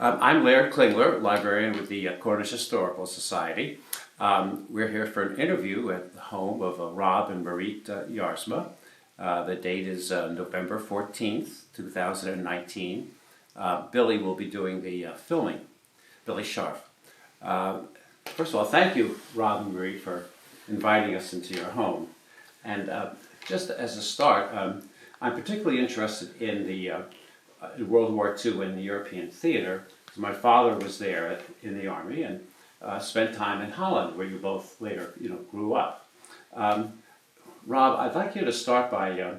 I'm Laird Klingler, librarian with the Cornish Historical Society. We're here for an interview at the home of Rob and Mariet Jaarsma. The date is November 14th, 2019. Billy will be doing the filming, Billy Scharf. First of all, thank you, Rob and Mariet, for inviting us into your home. And just as a start, I'm particularly interested in the in World War II in the European theater. My father was there in the army and spent time in Holland, where you both later, grew up. Rob, I'd like you to start by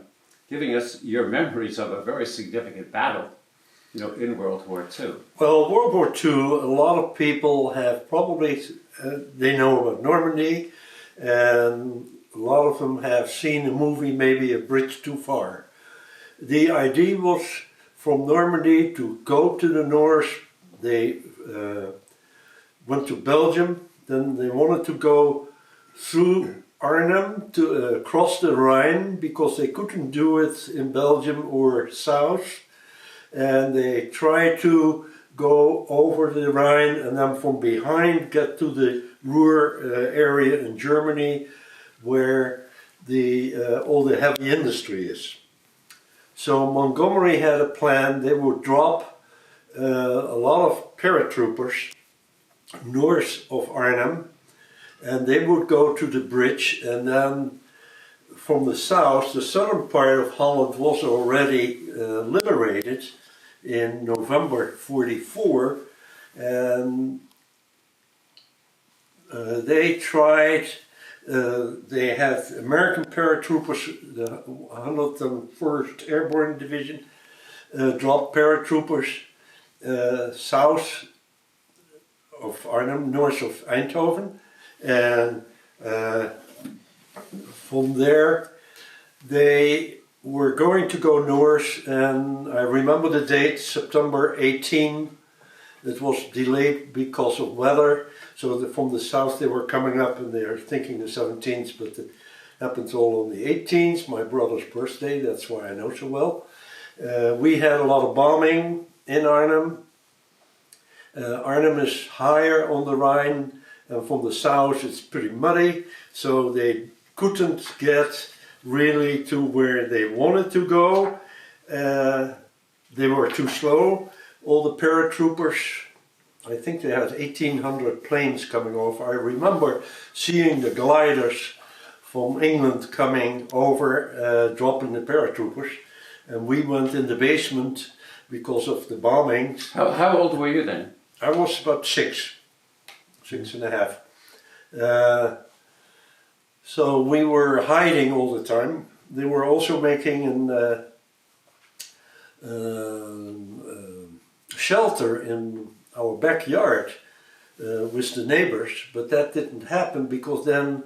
giving us your memories of a very significant battle, in World War II. Well, World War II, a lot of people have probably, they know about Normandy, and a lot of them have seen the movie maybe A Bridge Too Far. The idea was from Normandy to go to the north. They went to Belgium, then they wanted to go through Arnhem to cross the Rhine, because they couldn't do it in Belgium or south, and they tried to go over the Rhine and then from behind get to the Ruhr area in Germany, where all the heavy industry is. So Montgomery had a plan. They would drop a lot of paratroopers north of Arnhem, and they would go to the bridge, and then from the south, the southern part of Holland was already liberated in November '44, and they tried. They had American paratroopers, the 101st Airborne Division, dropped paratroopers south of Arnhem, north of Eindhoven, and from there they were going to go north, and I remember the date, September 18. It was delayed because of weather, so from the south they were coming up, and they were thinking the 17th, but it happened all on the 18th, my brother's birthday. That's why I know so well. We had a lot of bombing in Arnhem. Arnhem is higher on the Rhine, and from the south it's pretty muddy, so they couldn't get really to where they wanted to go. They were too slow. All the paratroopers, I think they had 1,800 planes coming off. I remember seeing the gliders from England coming over, dropping the paratroopers, and we went in the basement because of the bombing. How old were you then? I was about six and a half. So we were hiding all the time. They were also making an shelter in our backyard with the neighbors, but that didn't happen because then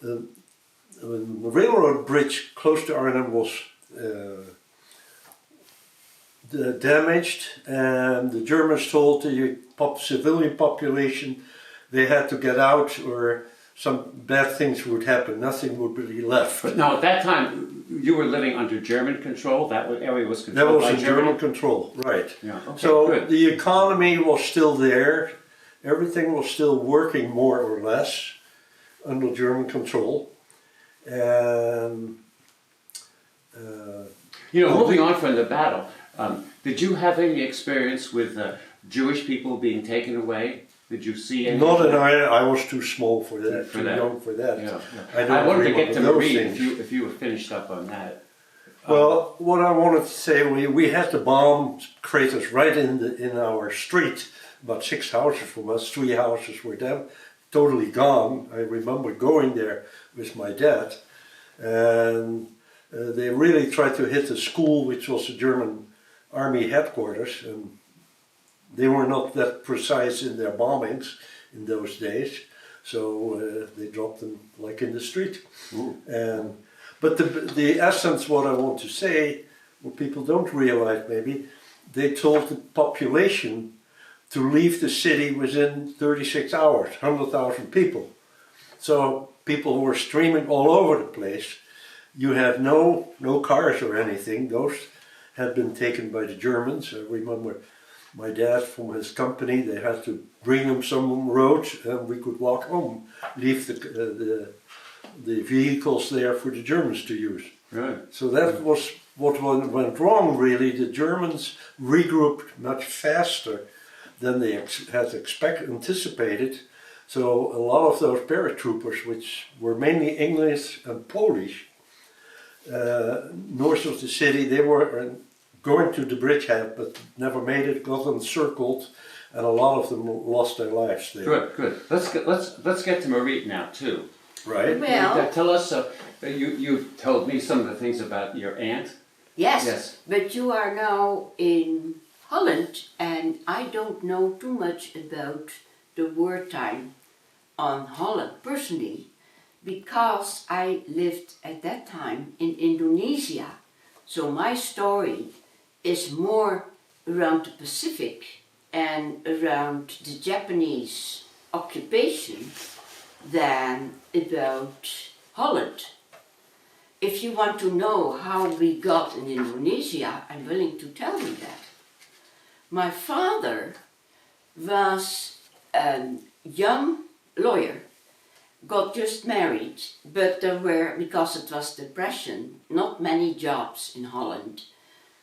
the railroad bridge close to Arnhem was damaged, and the Germans told the civilian population they had to get out or some bad things would happen, nothing would be left. But now at that time you were living under German control, that area was controlled by That was German control, right. Yeah. Okay, so good. The economy was still there, everything was still working more or less under German control. And moving on from the battle, did you have any experience with Jewish people being taken away? Did you see any? Not in Ireland. I was too small for that, too young for that. Yeah. I wanted to get to Mariet things. if you were finished up on that. Well, what I wanted to say, we had the bomb craters right in our street, about 6 houses from us. 3 houses were totally gone. I remember going there with my dad, and they really tried to hit the school, which was the German army headquarters, and they were not that precise in their bombings in those days, so they dropped them like in the street. But the essence, what I want to say, what people don't realize maybe, they told the population to leave the city within 36 hours, 100,000 people. So people were streaming all over the place. You had no cars or anything. Those had been taken by the Germans. I remember my dad from his company, they had to bring him some roads and we could walk home, leave the vehicles there for the Germans to use. Right. So that was what went wrong really. The Germans regrouped much faster than they had anticipated. So a lot of those paratroopers, which were mainly English and Polish, north of the city, they were going to the bridgehead but never made it, got encircled, and a lot of them lost their lives there. Good, good. Let's get to Mariet now too. Right? Well, Tell us, you told me some of the things about your aunt. yes, Yes. but you are now in Holland and I don't know too much about the wartime on Holland personally because I lived at that time in Indonesia. So my story is more around the Pacific and around the Japanese occupation than about Holland. If you want to know how we got in Indonesia, I'm willing to tell you that. My father was a young lawyer, got just married, but there were, because it was depression, not many jobs in Holland.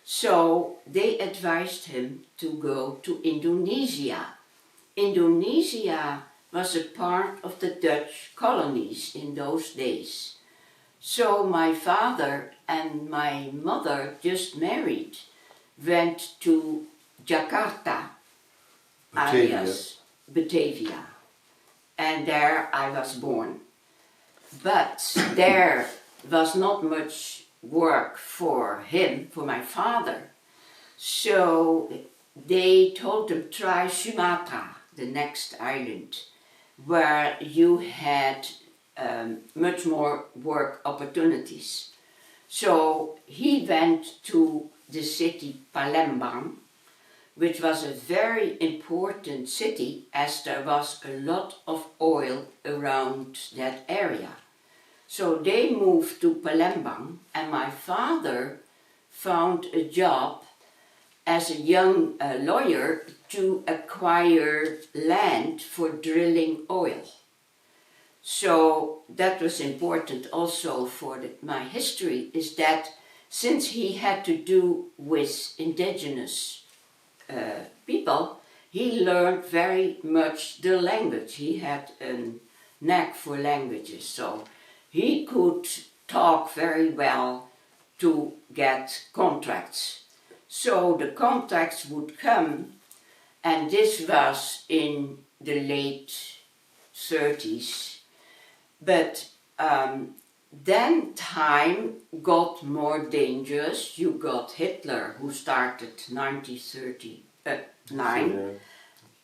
So they advised him to go to Indonesia. Indonesia was a part of the Dutch colonies in those days. So my father and my mother, just married, went to Jakarta, alias Batavia. And there I was born. But there was not much work for him, for my father. So they told him, try Sumatra, the next island, where you had much more work opportunities. So he went to the city Palembang, which was a very important city as there was a lot of oil around that area. So they moved to Palembang and my father found a job as a young lawyer to acquire land for drilling oil. So that was important also for my history, is that since he had to do with indigenous people, he learned very much the language. He had a knack for languages, so he could talk very well to get contracts. So the contracts would come, and this was in the late 30s. But then time got more dangerous. You got Hitler, who started 1939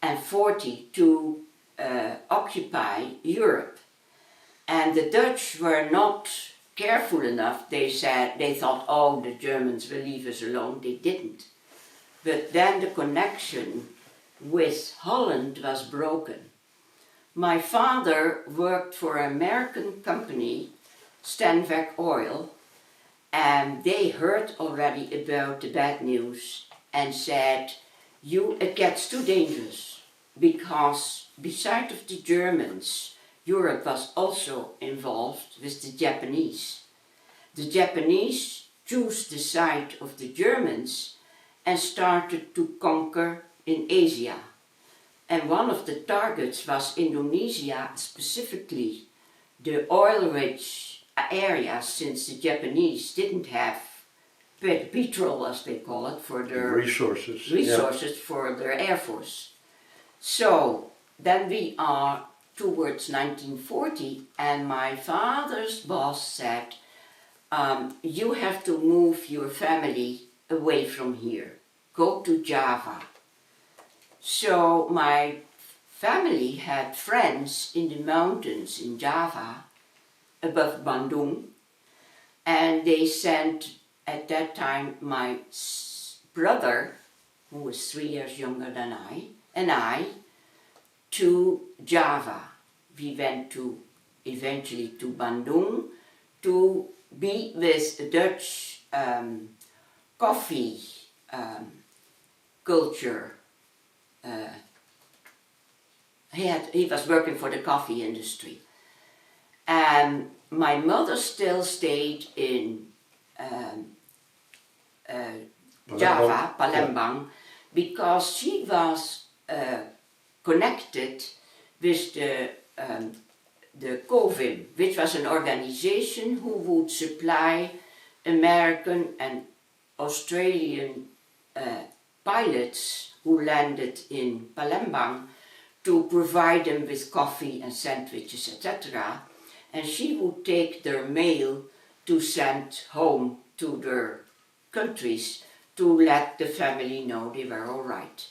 and 40 to occupy Europe. And the Dutch were not careful enough. They thought, oh, the Germans will leave us alone. They didn't. But then the connection with Holland was broken. My father worked for an American company, Stanweg Oil, and they heard already about the bad news and said, it gets too dangerous, because beside of the Germans, Europe was also involved with the Japanese. The Japanese chose the side of the Germans and started to conquer in Asia. And one of the targets was Indonesia, specifically the oil-rich areas, since the Japanese didn't have petrol, as they call it, for their resources for their air force. So then we are towards 1940, and my father's boss said, you have to move your family away from here. Go to Java. So my family had friends in the mountains in Java, above Bandung, and they sent, at that time, my brother, who was 3 years younger than I, and I, to Java. We went eventually to Bandung to be with the Dutch coffee culture he was working for the coffee industry. And my mother still stayed in Java, Palembang, because she was connected with the COVIM, which was an organization who would supply American and Australian pilots who landed in Palembang to provide them with coffee and sandwiches, etc. And she would take their mail to send home to their countries to let the family know they were all right.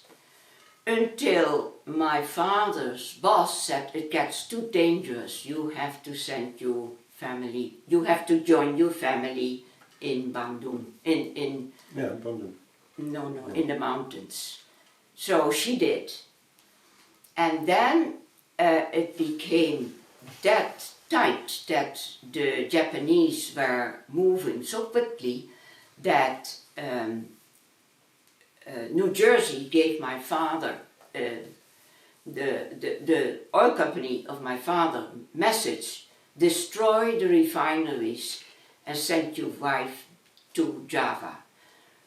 Until my father's boss said, it gets too dangerous, you have to send your family, you have to join your family in Bandung, Bandung. in the mountains. So she did. And then it became that tight that the Japanese were moving so quickly that New Jersey gave my father, the oil company of my father, message, destroy the refineries and send your wife to Java.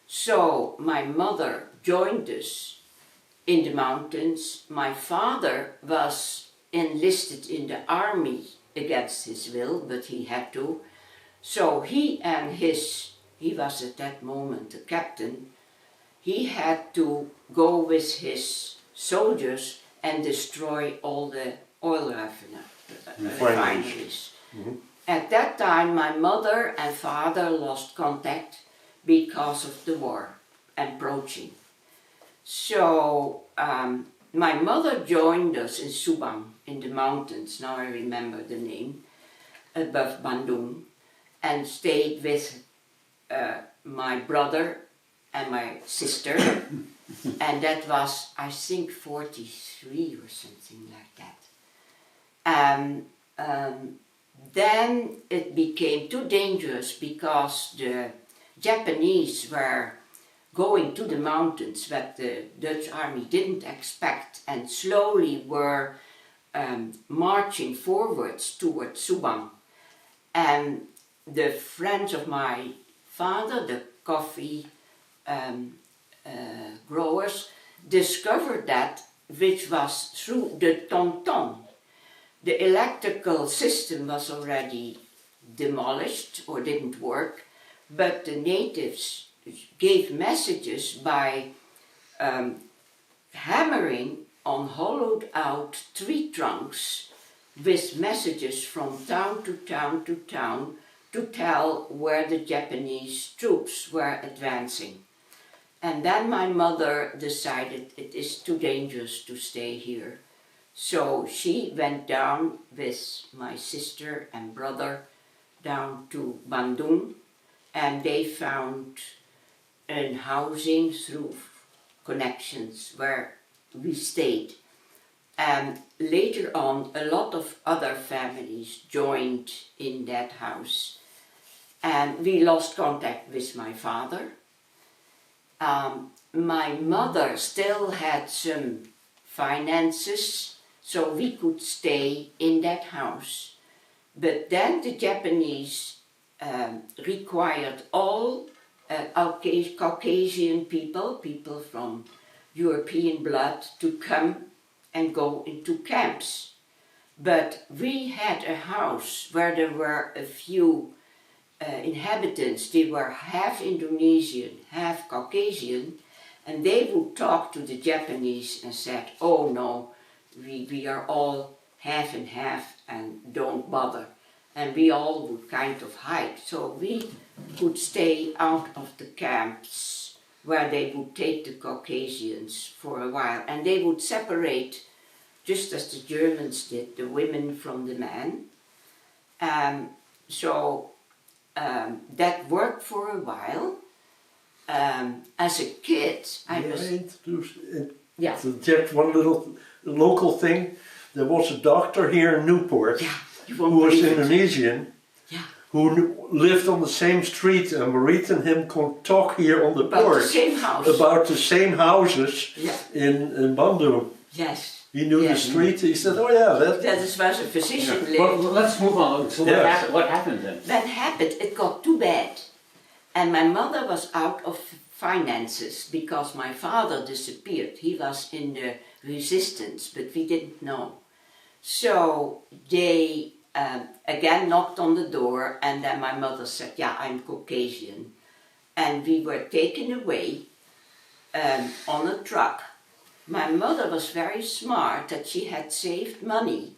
So my mother joined us in the mountains. My father was enlisted in the army against his will, but he had to. So he was at that moment a captain, he had to go with his soldiers and destroy all the oil refineries. Mm-hmm. At that time, my mother and father lost contact because of the war approaching. So my mother joined us in Subang, in the mountains, now I remember the name, above Bandung, and stayed with my brother and my sister, and that was, I think, 43 or something like that. Then it became too dangerous because the Japanese were going to the mountains that the Dutch army didn't expect, and slowly were marching forwards towards Subang. And the friends of my father, the coffee growers, discovered that, which was through the tom-tom. The electrical system was already demolished or didn't work, but the natives gave messages by hammering on hollowed out tree trunks with messages from town to town to town to tell where the Japanese troops were advancing. And then my mother decided it is too dangerous to stay here. So she went down with my sister and brother down to Bandung, and they found a housing through connections where we stayed. And later on, a lot of other families joined in that house. And we lost contact with my father. My mother still had some finances, so we could stay in that house. But then the Japanese required all Caucasian people from European blood, to come and go into camps. But we had a house where there were a few inhabitants. They were half Indonesian, half Caucasian, and they would talk to the Japanese and said, oh no, we are all half and half and don't bother. And we all would kind of hide. So we could stay out of the camps where they would take the Caucasians for a while, and they would separate, just as the Germans did, the women from the men. So that worked for a while. As a kid, I introduced just one little local thing. There was a doctor here in Newport who was Indonesian, who lived on the same street, and Mariet and him could talk here on the About porch the same house. about the same houses Yeah. in Bandung. Yes. He knew the street. He said, "Oh yeah, that." That is where the physician lived. Well, let's move on. So Yes. what happened then? That happened, it got too bad. And my mother was out of finances because my father disappeared. He was in the resistance, but we didn't know. So they again knocked on the door, and then my mother said, yeah, I'm Caucasian. And we were taken away on a truck. My mother was very smart that she had saved money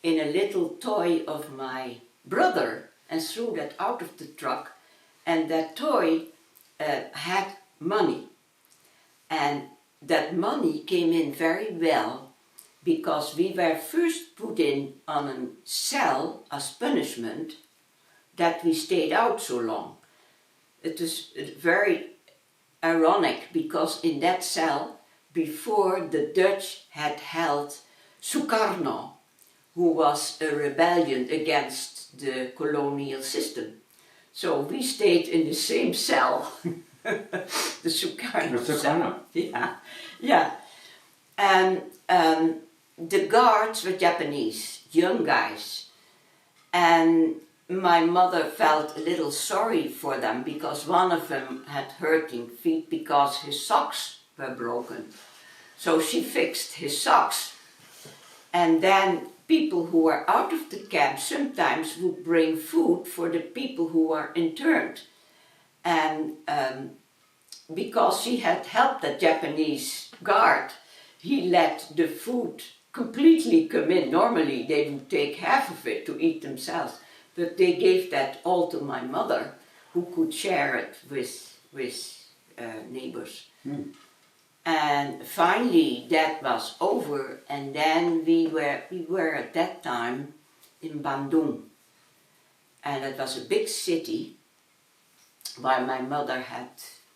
in a little toy of my brother and threw that out of the truck, and that toy had money. And that money came in very well because we were first put in on a cell as punishment that we stayed out so long. It was very ironic because in that cell before the Dutch had held Sukarno, who was a rebellion against the colonial system. So we stayed in the same cell, the Sukarno cell. Yeah, yeah. And the guards were Japanese, young guys. And my mother felt a little sorry for them because one of them had hurting feet because his socks were broken. So she fixed his socks. And then people who were out of the camp sometimes would bring food for the people who were interned. And because she had helped the Japanese guard, he let the food completely come in. Normally they would take half of it to eat themselves, but they gave that all to my mother, who could share it with neighbors. Mm. And finally that was over, and then we were at that time in Bandung, and it was a big city where my mother had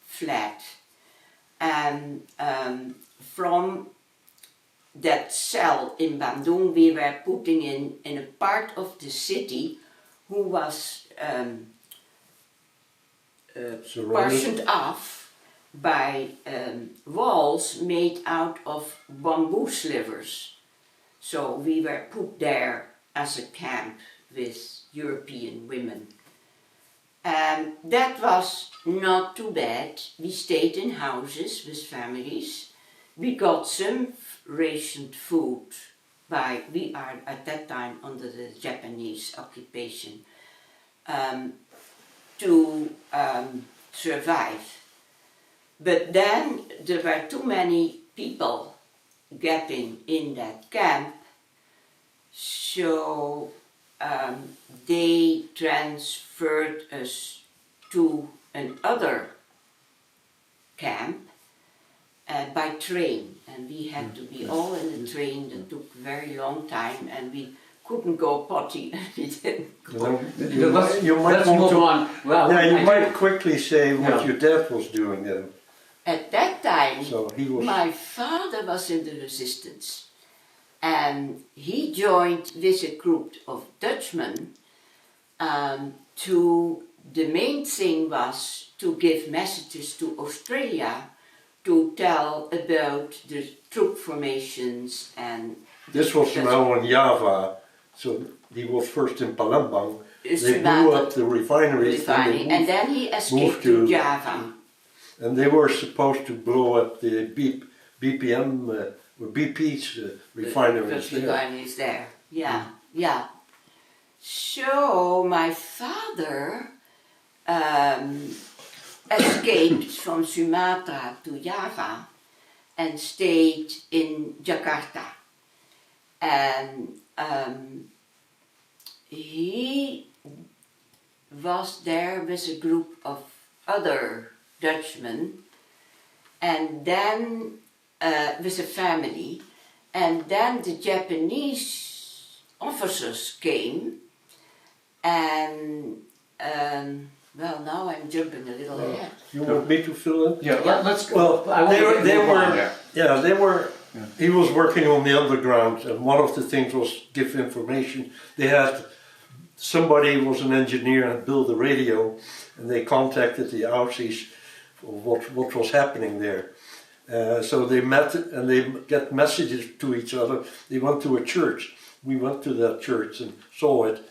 fled. And from that cell in Bandung we were putting in a part of the city who was partitioned off by walls made out of bamboo slivers. So we were put there as a camp with European women. And that was not too bad. We stayed in houses with families. We got some rationed food we are at that time under the Japanese occupation, to survive. But then there were too many people getting in that camp, so they transferred us to another camp by train, and we had to be all in the train. That took a very long time, and we couldn't go potty, and we didn't go. You might move on. Well, yeah, you might quickly say what your dad was doing then. At that time, so he was... my father was in the resistance, and he joined with a group of Dutchmen. The main thing was to give messages to Australia to tell about the troop formations and... This was now on Java, so he was first in Palembang. They blew up the refineries, and then he escaped to Java. And they were supposed to blow up the BPM, or BP's refineries there. Refineries there, yeah, yeah. So my father escaped from Sumatra to Java and stayed in Jakarta. And he was there with a group of other Dutchmen, and then with a family, and then the Japanese officers came, and well, now I'm jumping a little ahead. You want me to fill in? Yeah, let's go. Well, they were. He was working on the underground, and one of the things was give information. They had somebody was an engineer and built a radio, and they contacted the Aussies for what was happening there. So they met and they get messages to each other. They went to a church. We went to that church and saw it,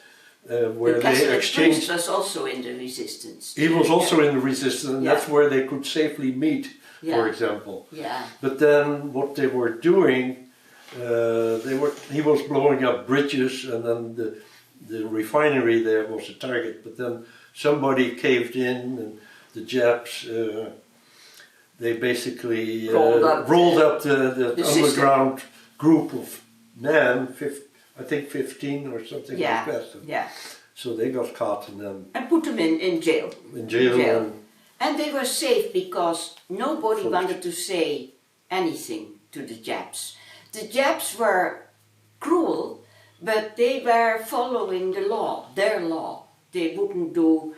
where they exchanged. He was also in the resistance. He was also in the resistance, and that's where they could safely meet, for example. Yeah. But then what they were doing, he was blowing up bridges, and then the refinery there was a target. But then somebody caved in, and the Japs. They basically rolled up the underground group of men, I think 15 or something like that. Yeah. So they got caught and put them in jail. In jail. And they were safe because nobody wanted to say anything to the Japs. The Japs were cruel, but they were following the law, their law. They wouldn't do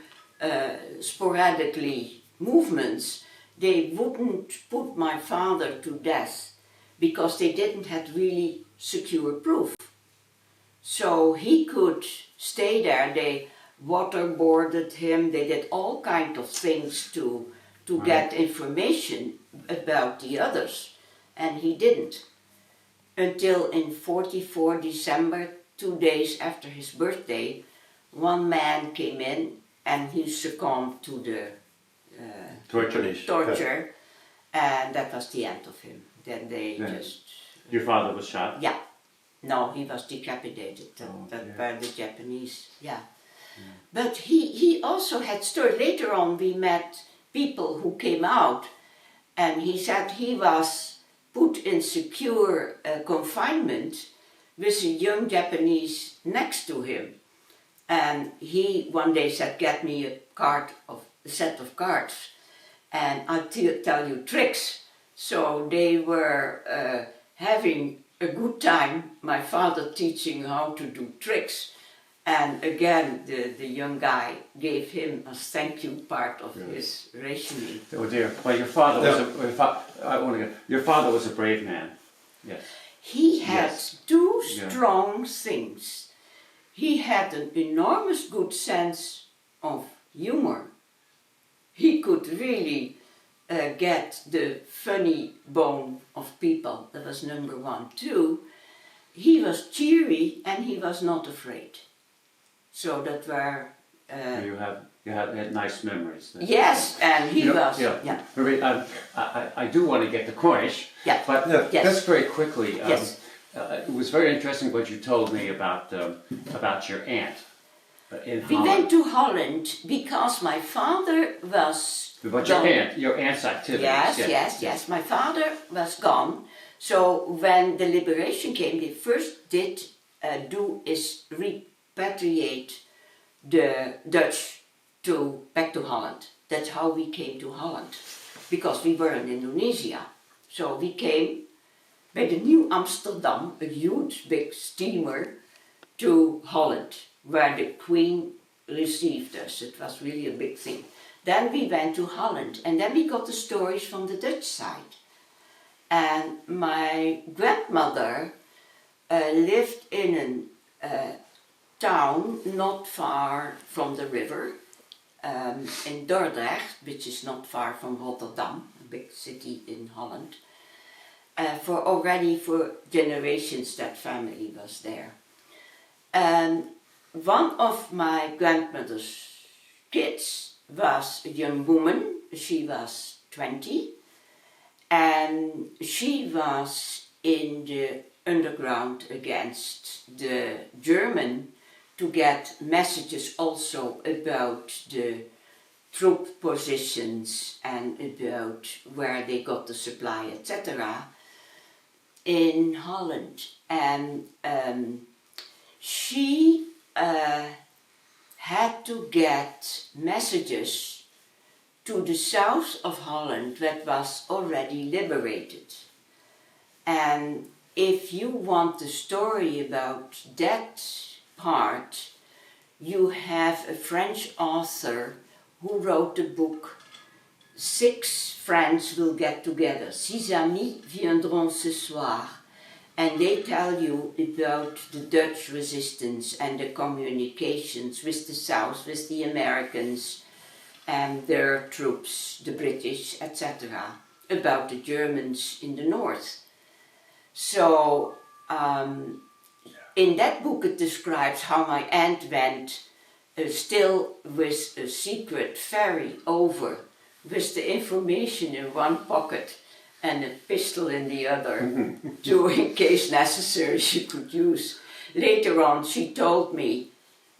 sporadically movements. They wouldn't put my father to death because they didn't have really secure proof. So he could stay there. They waterboarded him. They did all kinds of things to get information about the others, and he didn't. Until in 44 December, 2 days after his birthday, one man came in and he succumbed to the torture, and that was the end of him. Then they just... Your father was shot? Yeah. No, he was decapitated by the Japanese, But he also had stories. Later on we met people who came out, and he said he was put in secure confinement with a young Japanese next to him. And he one day said, get me a set of cards, and I'll tell you tricks. So they were having a good time, my father teaching how to do tricks. And again, the young guy gave him a thank you part of his rationing. Oh dear. Well, your father was your father was a brave man. Yes. He had two strong things. He had an enormous good sense of humor. He could really get the funny bone of people. That was number one. Two, he was cheery and he was not afraid. So that were... you had nice memories then. Yes, and he was... Marie, I do want to get to Cornish, but just very quickly, it was very interesting what you told me about your aunt in Holland. We went to Holland because my father was... But your aunt's activities. Yes. My father was gone. So when the liberation came, they first did repatriate the Dutch back to Holland. That's how we came to Holland, because we were in Indonesia. So we came by the New Amsterdam, a huge big steamer, to Holland, where the Queen received us. It was really a big thing. Then we went to Holland, and then we got the stories from the Dutch side. And my grandmother lived in a town not far from the river, in Dordrecht, which is not far from Rotterdam, a big city in Holland. For generations that family was there. And one of my grandmother's kids was a young woman. She was 20, and she was in the underground against the German to get messages also about the troop positions and about where they got the supply, etc. in Holland. And she had to get messages to the south of Holland that was already liberated. And if you want the story about that part, you have a French author who wrote the book 6 Friends Will Get Together, 6 amis viendront ce soir. and they tell you about the Dutch resistance and the communications with the South, with the Americans and their troops, the British, etc., about the Germans in the north. So in that book it describes how my aunt went still with a secret ferry over, with the information in one pocket and a pistol in the other, to, in case necessary, she could use. Later on, she told me,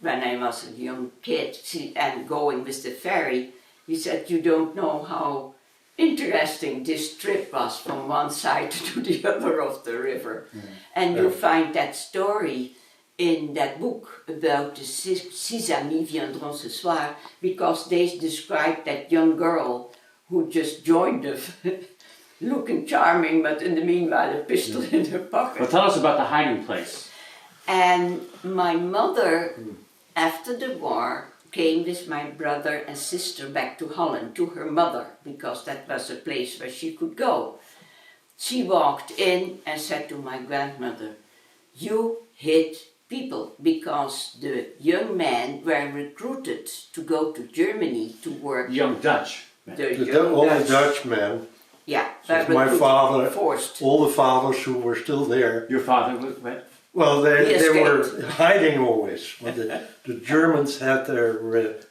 when I was a young kid, and going with the ferry, he said, "You don't know how interesting this trip was from one side to the other of the river." And you find that story in that book about the six amis viendront ce soir, because they describe that young girl who just joined them, looking charming, but in the meanwhile a pistol in her pocket. Well, tell us about the hiding place. And my mother, after the war, came with my brother and sister back to Holland, to her mother, because that was a place where she could go. She walked in and said to my grandmother, "You hid people," because the young men were recruited to go to Germany to work. Young Dutch. All the Dutch men. Yeah, So my father, forced. all the fathers who were still there. Your father was what? Well, they escaped. were hiding always. When the Germans had their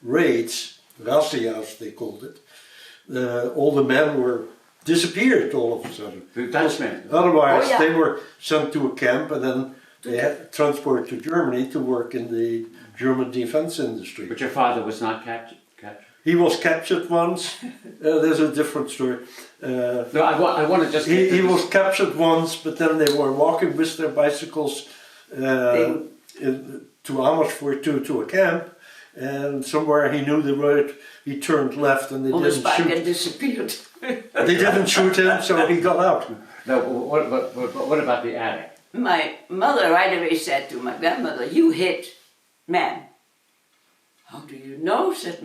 raids, razzias they called it, all the men were disappeared all of a sudden. The Dutchmen. Otherwise, Oh, yeah. they were sent to a camp and then they had transported to Germany to work in the German defense industry. But your father was not captured? He was captured once. There's a different story. No, I want to just... He was captured once, but then they were walking with their bicycles to Amersfoort to a camp, and somewhere he knew the road. He turned left, and they On the didn't spike shoot. and disappeared. They didn't shoot him, so he got out. No, what about the attic? My mother right away said to my grandmother, "You hid men." "How do you know?" said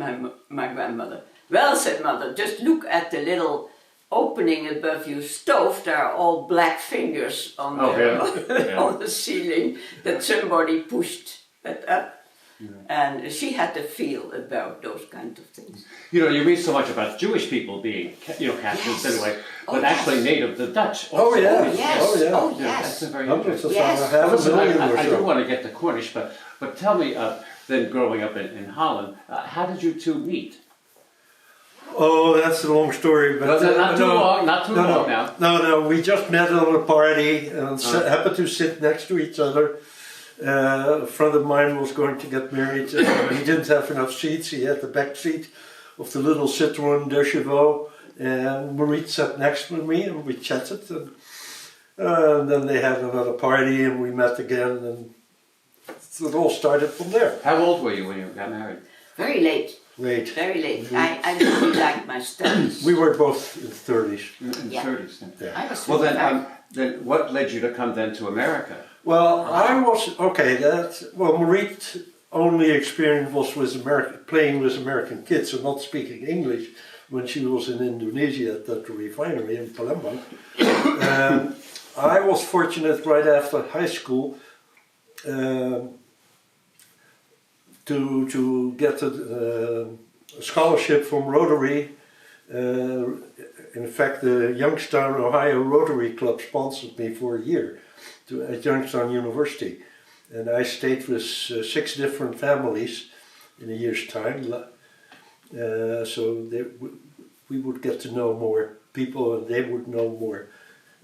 my grandmother. "Well," said mother, "just look at the little opening above your stove. There are all black fingers on, on the ceiling that somebody pushed that up." And she had a feel about those kind of things. You know, you read so much about Jewish people being, captured anyway, but actually native, the Dutch. Also. Oh yeah, yes. oh yeah. Oh, Yeah, yes. that's a very Hundreds interesting. of Yes. half a Listen, million or I do so. want to get to Cornish, but tell me, then growing up in Holland, how did you two meet? Oh, that's a long story, but Not too long now. No, we just met on a party and happened to sit next to each other. A friend of mine was going to get married. He didn't have enough seats. He had the back seat of the little Citroën de Chevaux, and Mariet sat next to me, and we chatted. And then they had another party, and we met again, and it all started from there. How old were you when you got married? Very late. Late. Very late. I really liked my studies. We were both in the 30s. In the Yeah. 30s then. Yeah. I was Well 25. then what led you to come then to America? Well, I was Mariet's only experience was with playing with American kids and not speaking English when she was in Indonesia at that refinery in Palembang. I was fortunate right after high school to get a scholarship from Rotary. In fact, the Youngstown, Ohio Rotary Club sponsored me for a year at Youngstown University. And I stayed with 6 different families in a year's time. So we would get to know more people and they would know more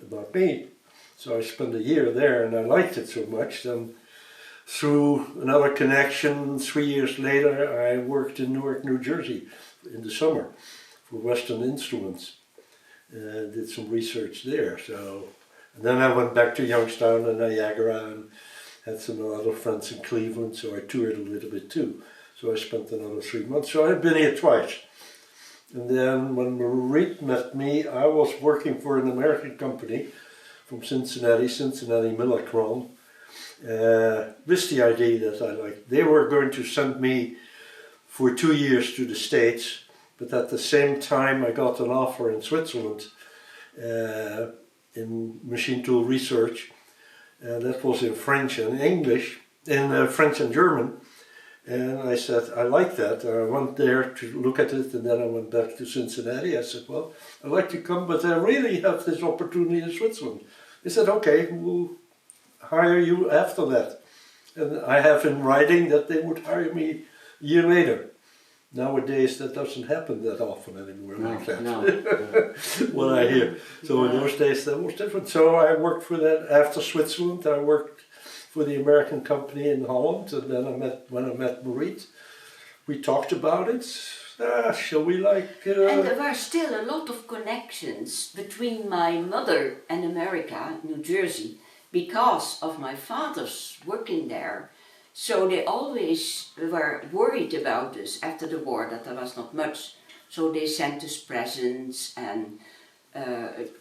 about me. So I spent a year there and I liked it so much. Then through another connection, 3 years later, I worked in Newark, New Jersey in the summer for Western Instruments. Did some research there. And then I went back to Youngstown and Niagara and had some other friends in Cleveland, so I toured a little bit too. So I spent another 3 months. So I've been here twice. And then when Mariet met me, I was working for an American company from Cincinnati Milacron, with the idea that I liked. They were going to send me for 2 years to the States, but at the same time I got an offer in Switzerland in machine tool research That was in French and English, in French and German. And I said, I like that. I went there to look at it, and then I went back to Cincinnati. I said, well, I'd like to come, but I really have this opportunity in Switzerland. They said, okay, we'll hire you after that. And I have in writing that they would hire me a year later. Nowadays, that doesn't happen that often anymore like that. No. What I hear. So in those days, that was different. So I worked for that after Switzerland. I worked for the American company in Holland, and then when I met Mariet, we talked about it. Shall we And there were still a lot of connections between my mother and America, New Jersey, because of my father's working there. So they always were worried about us after the war, that there was not much. So they sent us presents and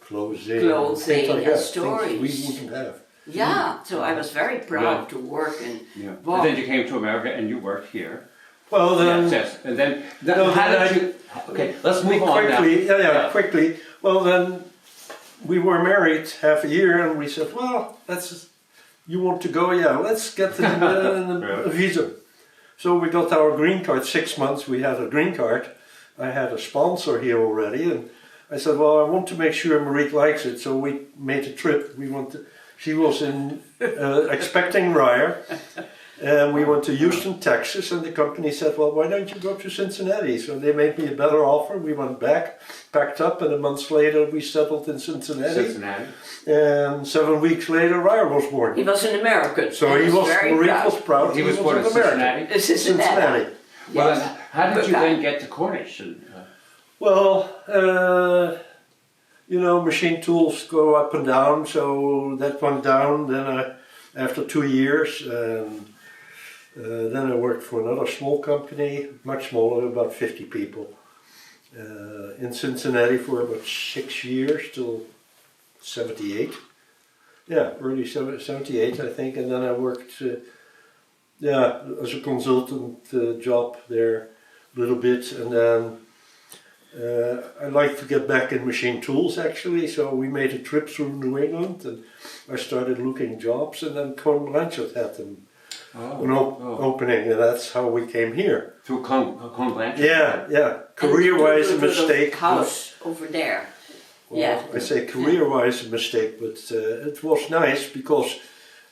clothing and stories. We wouldn't have. Yeah, so I was very proud to work and And then you came to America and you worked here. Well, then... Yes. And then, how did you... Okay, let's move on quickly, now. quickly. Well, then we were married half a year, and we said, well, you want to go? Yeah, let's get a visa. So we got our green card, 6 months we had a green card. I had a sponsor here already, and I said, well, I want to make sure Mariet likes it, so we made a trip. She was expecting Ryer, and we went to Houston, Texas, and the company said, well, why don't you go to Cincinnati? So they made me a better offer. We went back, packed up, and a month later we settled in Cincinnati. And 7 weeks later, Ryer was born. he was an American. So Mariet was proud. He was born in Cincinnati? Cincinnati. Well, Yes. then, how did you then get to Cornish? Well, machine tools go up and down, so that went down. Then after 2 years, then I worked for another small company, much smaller, about 50 people, in Cincinnati for about 6 years till 78. Yeah, early 78, I think, and then I worked, as a consultant job there a little bit, and then I like to get back in machine tools actually, so we made a trip through New England, and I started looking jobs, and then Cornish had an opening, and that's how we came here. Through Cornish? Yeah. Career-wise, a mistake. House over there. Well, yeah. I say career-wise a mistake, but it was nice because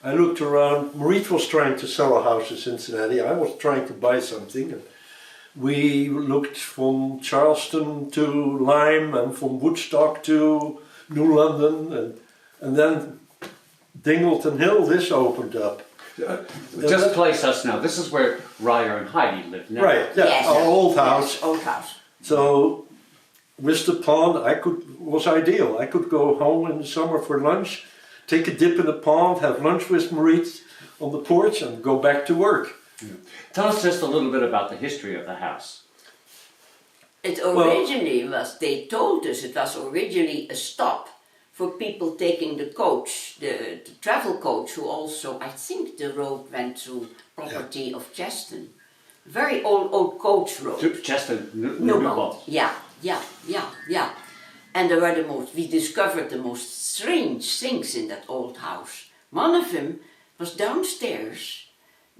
I looked around. Mariet was trying to sell a house in Cincinnati. I was trying to buy something. And we looked from Charleston to Lyme and from Woodstock to New London, and then Dingleton Hill, this opened up. Just place us now. This is where Ryer and Heidi live now. Right, yeah, Yes. our old house. Yes, old house. So with the pond, was ideal. I could go home in the summer for lunch, take a dip in the pond, have lunch with Mariet on the porch, and go back to work. Yeah. Tell us just a little bit about the history of the house. It originally they told us it was originally a stop for people taking the coach, the travel coach, who also, I think the road went through property of Cheston. Very old coach road. Cheston, Newbold. Yeah. And there were we discovered the most strange things in that old house. One of them was downstairs,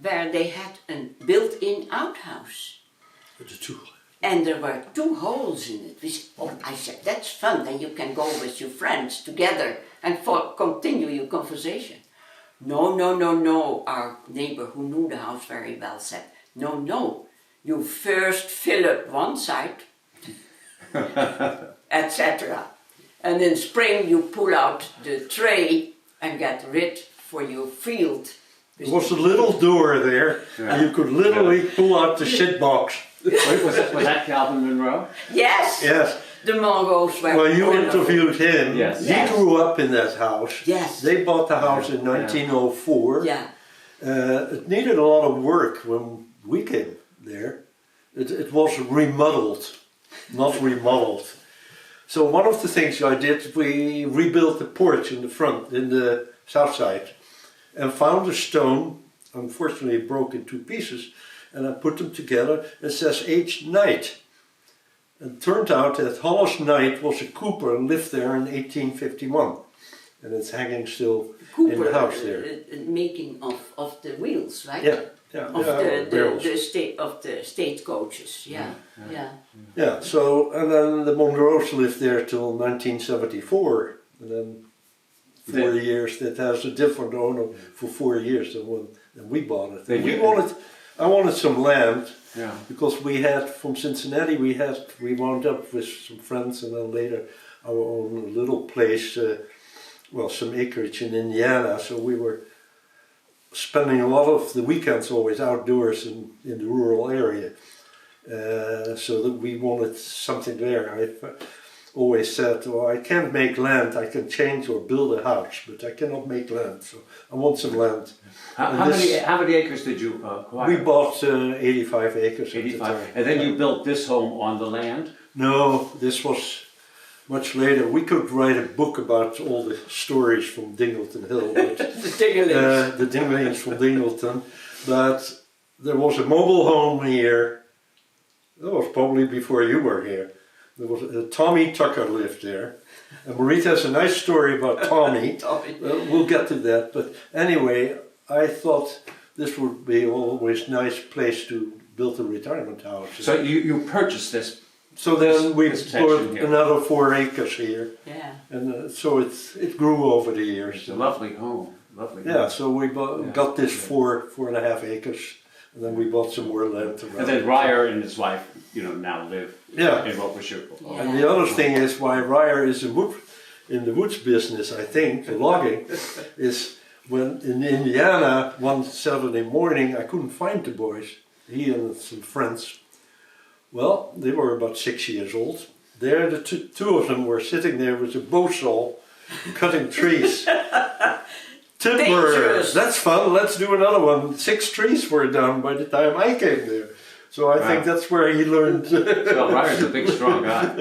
where they had a built-in outhouse. And there were 2 holes in it. I said, that's fun, then you can go with your friends together and continue your conversation. No, our neighbor who knew the house very well said, no, you first fill up one side, etc. And in spring you pull out the tray and get rid for your field. There was a little door there, and you could literally pull out the shit box. Was that Calvin Monroe? Yes. The Monroes were Well, you wonderful. interviewed him. Yes. He grew up in that house. Yes. They bought the house in 1904. Yeah. It needed a lot of work when we came there. It was remodeled, not remodeled. So one of the things I did, we rebuilt the porch in the front, in the south side, and found a stone. Unfortunately, it broke in 2 pieces, and I put them together. It says H. Knight. And it turned out that Hollis Knight was a cooper and lived there in 1851. and it's hanging still Cooper, in the house there. Making of the wheels, right? Yeah, yeah, Of yeah, barrels. the stagecoaches, yeah, yeah. Yeah, so, and then the Monroes lived there till 1974, and then 4 years, that has a different owner for 4 years than we bought it. And I wanted some land, because we had, from Cincinnati, we wound up with some friends, and then later our own little place, some acreage in Indiana, so we were spending a lot of the weekends always outdoors in the rural area. So that we wanted something there. I've always said, well, I can't make land, I can change or build a house, but I cannot make land, so I want some land. How many acres did you acquire? We bought 85 acres 85. at the time. And then you built this home on the land? No, this was much later. We could write a book about all the stories from Dingleton Hill. But, the Dinglings from Dingleton. But there was a mobile home here. That was probably before you were here. There was Tommy Tucker lived there. And Mariet has a nice story about Tommy. We'll get to that. But anyway, I thought this would be always a nice place to build a retirement house. So you purchased this? So then we put here. another 4 acres here. Yeah. And so it grew over the years. It's a lovely home. Lovely. Yeah, so we got this 4.5 acres, and then we bought some more land around. And then Ryer and his wife, now live in what was your. Yeah. And the other thing is why Ryer is in the woods business, I think, the logging, is when in Indiana one Saturday morning I couldn't find the boys, he and some friends. Well, they were about 6 years old. There, the two of them were sitting there with a bow saw, cutting trees. Timber, Dangerous. that's fun, let's do another one. 6 trees were down by the time I came there. So I think that's where he learned. Well, Ryer's a big, strong guy.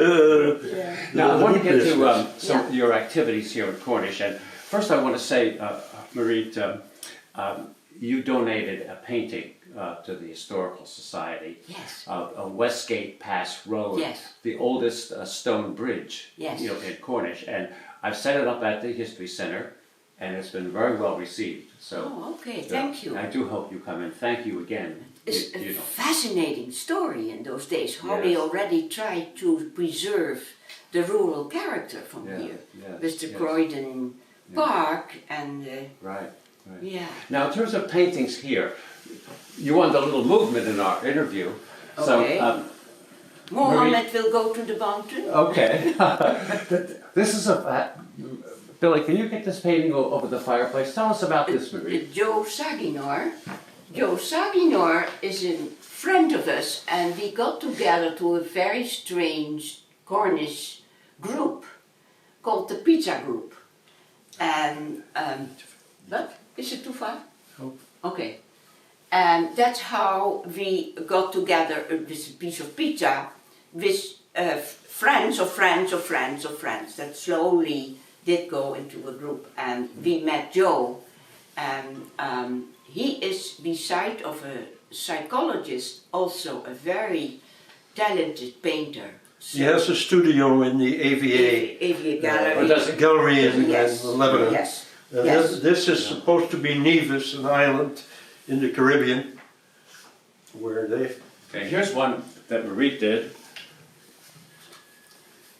Now, I want to get to some of your activities here at Cornish. And first I want to say, Mariet, you donated a painting to the Historical Society of Westgate Pass Road, the oldest stone bridge in Cornish. And I've set it up at the History Center, and it's been very well received. So, Thank you. I do hope you come, and thank you again. It's a fascinating story in those days, how they already tried to preserve the rural character from here, with the Croydon Park and Right. yeah. Now, in terms of paintings here, you wanted a little movement in our interview. Okay. So, Mohammed will go to the mountain. okay. This is Billy, can you get this painting over the fireplace? Tell us about this, Mariet. Joe Saginor. Joe Saginor is a friend of us, and we got together to a very strange Cornish group called the Pizza Group. And but is it too far? No. Okay. And that's how we got together with a piece of pizza with friends of friends of friends of friends that slowly did go into a group. And we met Joe, and he is, beside of a psychologist, also a very talented painter. So He has a studio in the AVA gallery. in Lebanon. Yes. This is supposed to be Nevis, an island in the Caribbean, where they... Okay, here's one that Mariet did.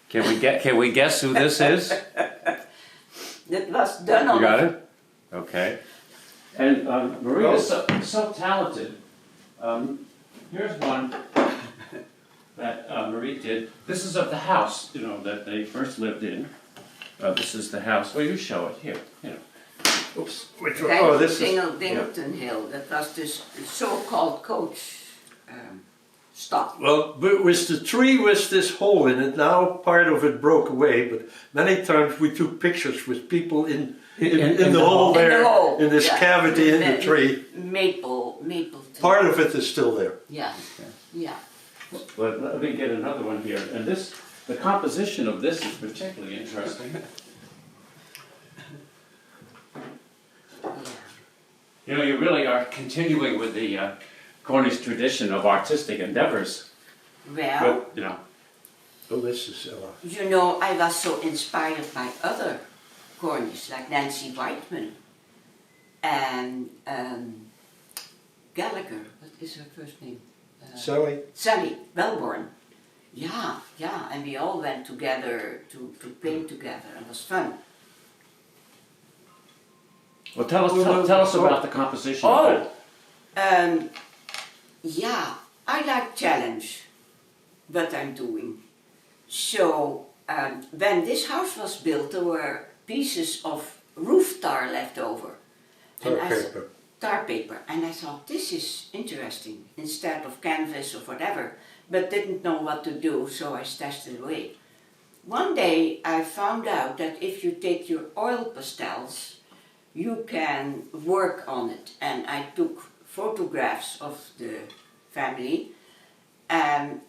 Can we guess who this is? That was done on. You got it? Okay. And Mariet is so talented. Here's one that Mariet did. This is of the house, that they first lived in. This is the house. Well, you show it here. Oops. Which one? Oh, this is... Dingleton Hill. That was this so-called coach stop. Well, with the tree with this hole in it, now part of it broke away, but many times we took pictures with people in the hole there, in this cavity in the tree. Maple. Part of it is still there. Yeah. But let me get another one here. And the composition of this is particularly interesting. You really are continuing with the Cornish tradition of artistic endeavors. Well, Oh, this is... I was so inspired by other Cornish, like Nancy Whiteman and Gallagher. What is her first name? Sally Wellborn. Yeah, and we all went together to play together. It was fun. Well, tell us about the composition. Oh, yeah, I like challenge, what I'm doing. So when this house was built, there were pieces of roof tar left over. Tar paper. And I thought, this is interesting, instead of canvas or whatever, but didn't know what to do, so I stashed it away. One day I found out that if you take your oil pastels, you can work on it. And I took photographs of the family, and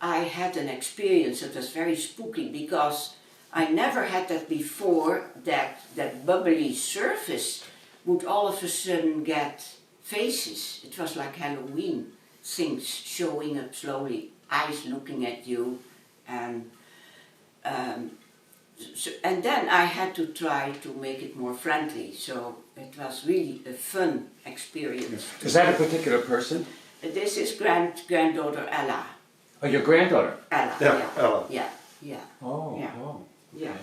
I had an experience that was very spooky, because I never had that before, that bubbly surface would all of a sudden get faces. It was like Halloween, things showing up slowly, eyes looking at you, and then I had to try to make it more friendly, so it was really a fun experience. Is that a particular person? This is granddaughter Ella. Oh, your granddaughter? Ella, Yeah, Ella. Yeah. Oh, Yeah. oh. Yeah.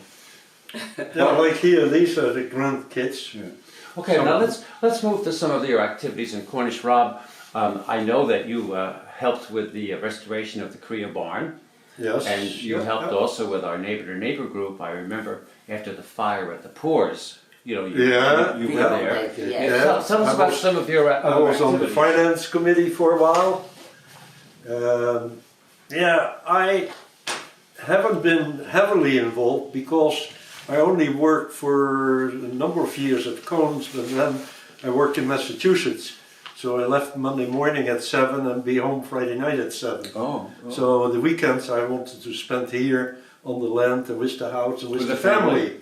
Yeah, like here, these are the grandkids. Yeah. Okay, now let's move to some of your activities in Cornish. Rob, I know that you helped with the restoration of the Korea barn. Yes. And you helped also with our neighbor to neighbor group. I remember after the fire at the Poors, you were there. Yeah. Tell us about some of your I was on the activities. finance committee for a while. I haven't been heavily involved because I only worked for a number of years at Cones, but then I worked in Massachusetts. So I left Monday morning at 7 and be home Friday night at 7. Oh. So the weekends I wanted to spend here on the land and with the house and with the family. Right,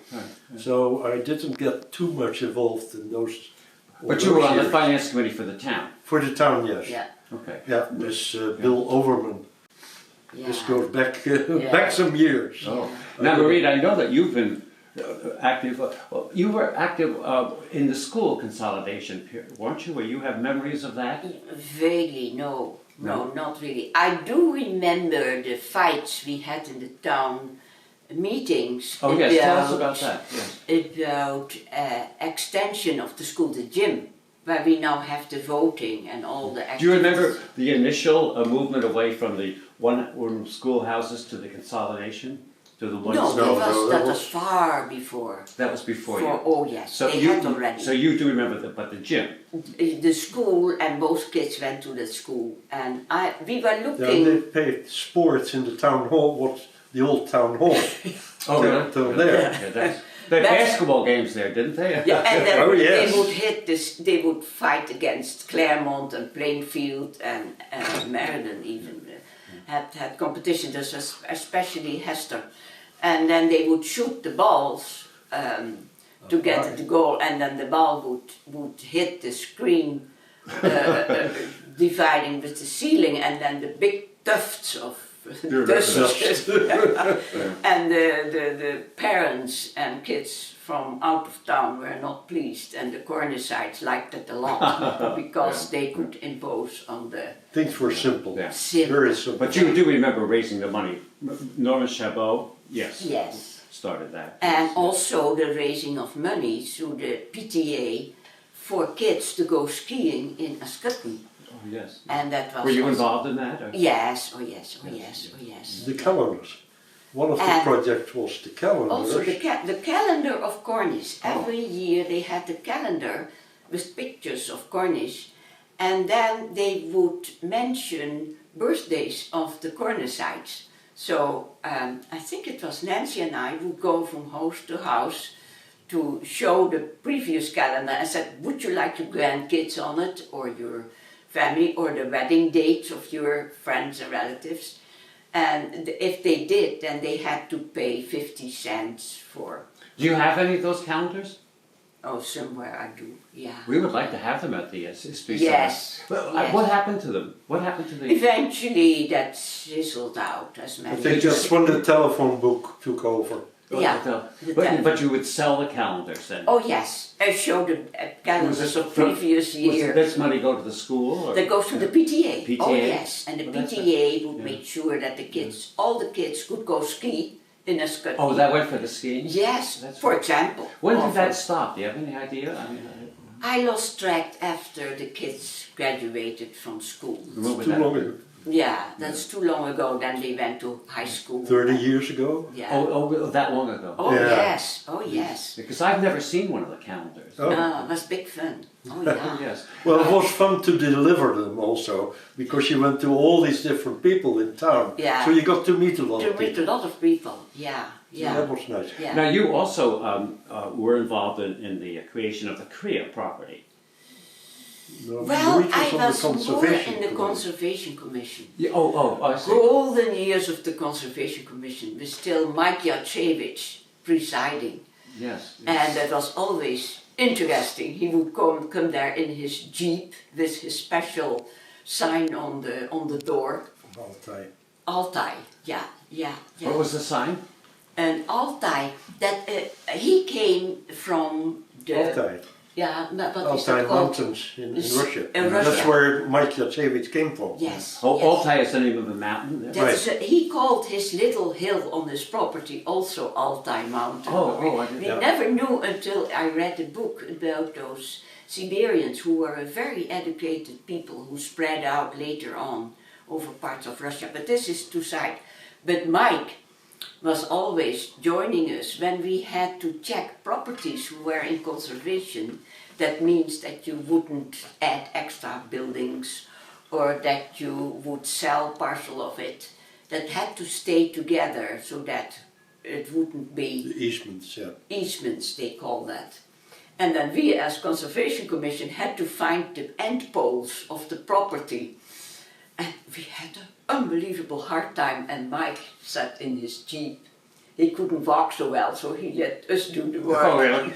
yeah. So I didn't get too much involved in those. But you were on the years. finance committee for the town. For the town, yes. Yeah. Okay. Yeah, this Bill Overman. Yeah. This goes back back some years. Oh. Now, Mariet, I know that you've been active. Well, you were active in the school consolidation period, weren't you? Where you have memories of that? Vaguely, no, not really. I do remember the fights we had in the town meetings. Oh yes, tell us about that. Yes. About extension of the school, the gym, where we now have the voting and all the activities. Do you remember the initial movement away from the one-room schoolhouses to the consolidation? To the one No, school? that was far before. That was before you. Oh yes, So they you, had already. So you do remember but the gym. The school, and both kids went to the school, and we were Yeah, looking. they played sports in the town hall, what's the old town hall. Oh, really? Till there. Yeah, they had basketball games there, didn't they? Yeah, and then Oh, yes. they would hit this. They would fight against Claremont and Plainfield and Meriden even had competition. This was especially Hester, and then they would shoot the balls to get it to goal, and then the ball would hit the screen, dividing with the ceiling, and then the big tufts of dust. And the parents and kids from out of town were not pleased, and the Cornishites liked it a lot because they could impose on the Things were simple. Yeah. Very simple. But you do remember raising the money. Norman Chabot, yes. Yes. Started that. And Yes. also the raising of money through the PTA for kids to go skiing in Ascutney. Oh, yes. And that was Were you also- involved in that? Or? Yes, oh yes, oh yes, oh yes. The calendars. One of the And projects was the calendars. Also the calendar of Cornish. Oh. Every year they had the calendar with pictures of Cornish, and then they would mention birthdays of the Cornishites. So I think it was Nancy and I would go from house to house to show the previous calendar and said, would you like your grandkids on it, or your family, or the wedding dates of your friends and relatives? And if they did, then they had to pay 50 cents for. Do you have any of those calendars? Oh, somewhere I do, yeah. We would like to have them at the history Yes, center. Well, yes. what happened to them? What happened to the? Eventually that sizzled out as I many. think just when the telephone book took over. Yeah, the telephone. But you would sell the calendars then? Oh yes, I showed the calendars of previous year. Does this money go to the school? Or? That goes to the PTA. PTA? Oh yes, and the Well, that's PTA would make sure that the kids, all the kids, could go ski in a ski. Oh, that went for the skiing? Yes, That's for right. example. When Or did that for- stop? Do you have any idea? I mean, I lost track after the kids graduated from school. remember Too that? long ago. Yeah, that's too long ago. Then they went to high school. 30 years ago. Yeah. Oh, that long ago? Oh Yeah. yes, oh yes. Because I've never seen one of the calendars. Oh. No, it was big fun. Oh yeah. Yes. Well, it was fun to deliver them also, because you went to all these different people in town. Yeah. So you got to meet a lot To of meet a people. lot of people. Yeah, So yeah. that was nice. Yeah. Now you also were involved in the creation of the Korea property. No, Well, Mariet I on the was more Conservation in the Committee. Conservation Commission. I see. Golden years of the Conservation Commission with still Mariet Jaarsma presiding. Yes. And that was always interesting. He would come there in his jeep with his special sign on the door. Altijd. Altai, yeah. What was the sign? And Altai, that he came from the Altijd. yeah, what is Altai that called? Mountains in This- Russia. in Russia. That's where Mariet Jaarsma came from. Yes. Oh, yes. Altai is the name of a mountain. That's he called his little hill on his property also Altai Mountain. I didn't We know. never knew until I read a book about those Siberians who were a very educated people who spread out later on over parts of Russia. But this is to side. But Mike was always joining us when we had to check properties who were in conservation. That means that you wouldn't add extra buildings or that you would sell parcel of it. That had to stay together so that it wouldn't be The Eastmans, yeah. easements, they call that. And then we as Conservation Commission had to find the end poles of the property. And we had an unbelievable hard time, and Mike sat in his jeep. He couldn't walk so well, so he let us do the work. Oh, really?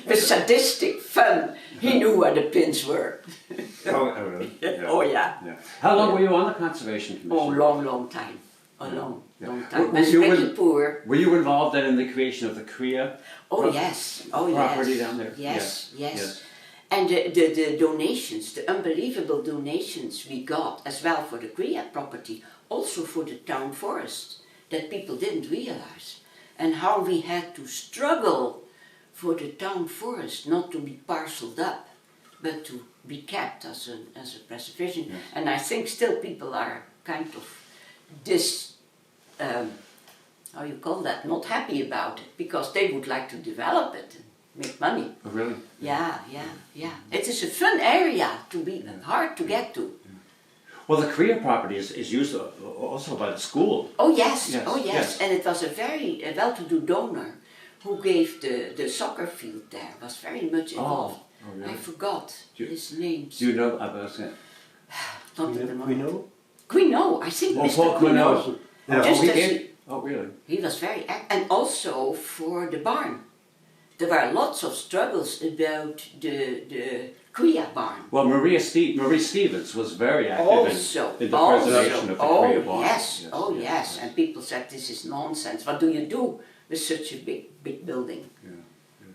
With sadistic fun, he knew where the pins were. Really? Oh yeah. Yeah. How long were you on the Conservation Commission? Oh, long time. A long time. Were I was you pretty in- poor. Were you involved then in the creation of the Korea? Oh Pro- yes. Oh yes. property down there? Yes, Yes, yes. yes. And the donations, the unbelievable donations we got as well for the Korea property, also for the town forest, that people didn't realize. And how we had to struggle for the town forest not to be parceled up, but to be kept as a preservation. Yes. And I think still people are kind of how you call that, not happy about it, because they would like to develop it and make money. Oh, really? Yeah. It is a fun area to be hard to get to. Well, the Korea property is used also by the school. Oh yes, Yes, oh yes. yes. And it was a very well-to-do donor who gave the soccer field there, was very much involved. Oh, really? I forgot Do you- his name. Do you know? I was gonna, Not at the We moment. know? Quino, I think Oh, Mr. Paul Quino. Quino. Yeah. Just he as did? Oh, really? he was very and also for the barn. There were lots of struggles about the Korea barn. Well, Marie Stevens was very active Also, in the preservation of the Korea barn. yes, yes. And people said this is nonsense. What do you do with such a big building? Yeah,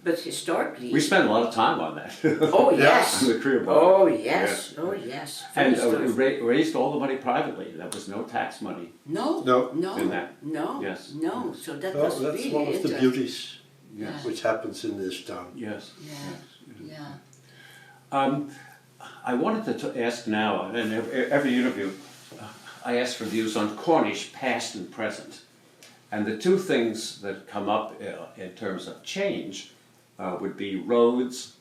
But historically, We spent a lot of time on that. oh Yeah. yes, On the Korea barn. oh yes, oh yes. And Funny story. raised all the money privately. There was no tax money. No, No. no, In that. no, Yes. no. So that Well, was that's really one of the interesting. beauties Yes. which happens in this town. Yes. Yeah, yeah. I wanted to ask now, and every interview, I ask for views on Cornish past and present. And the two things that come up in terms of change would be roads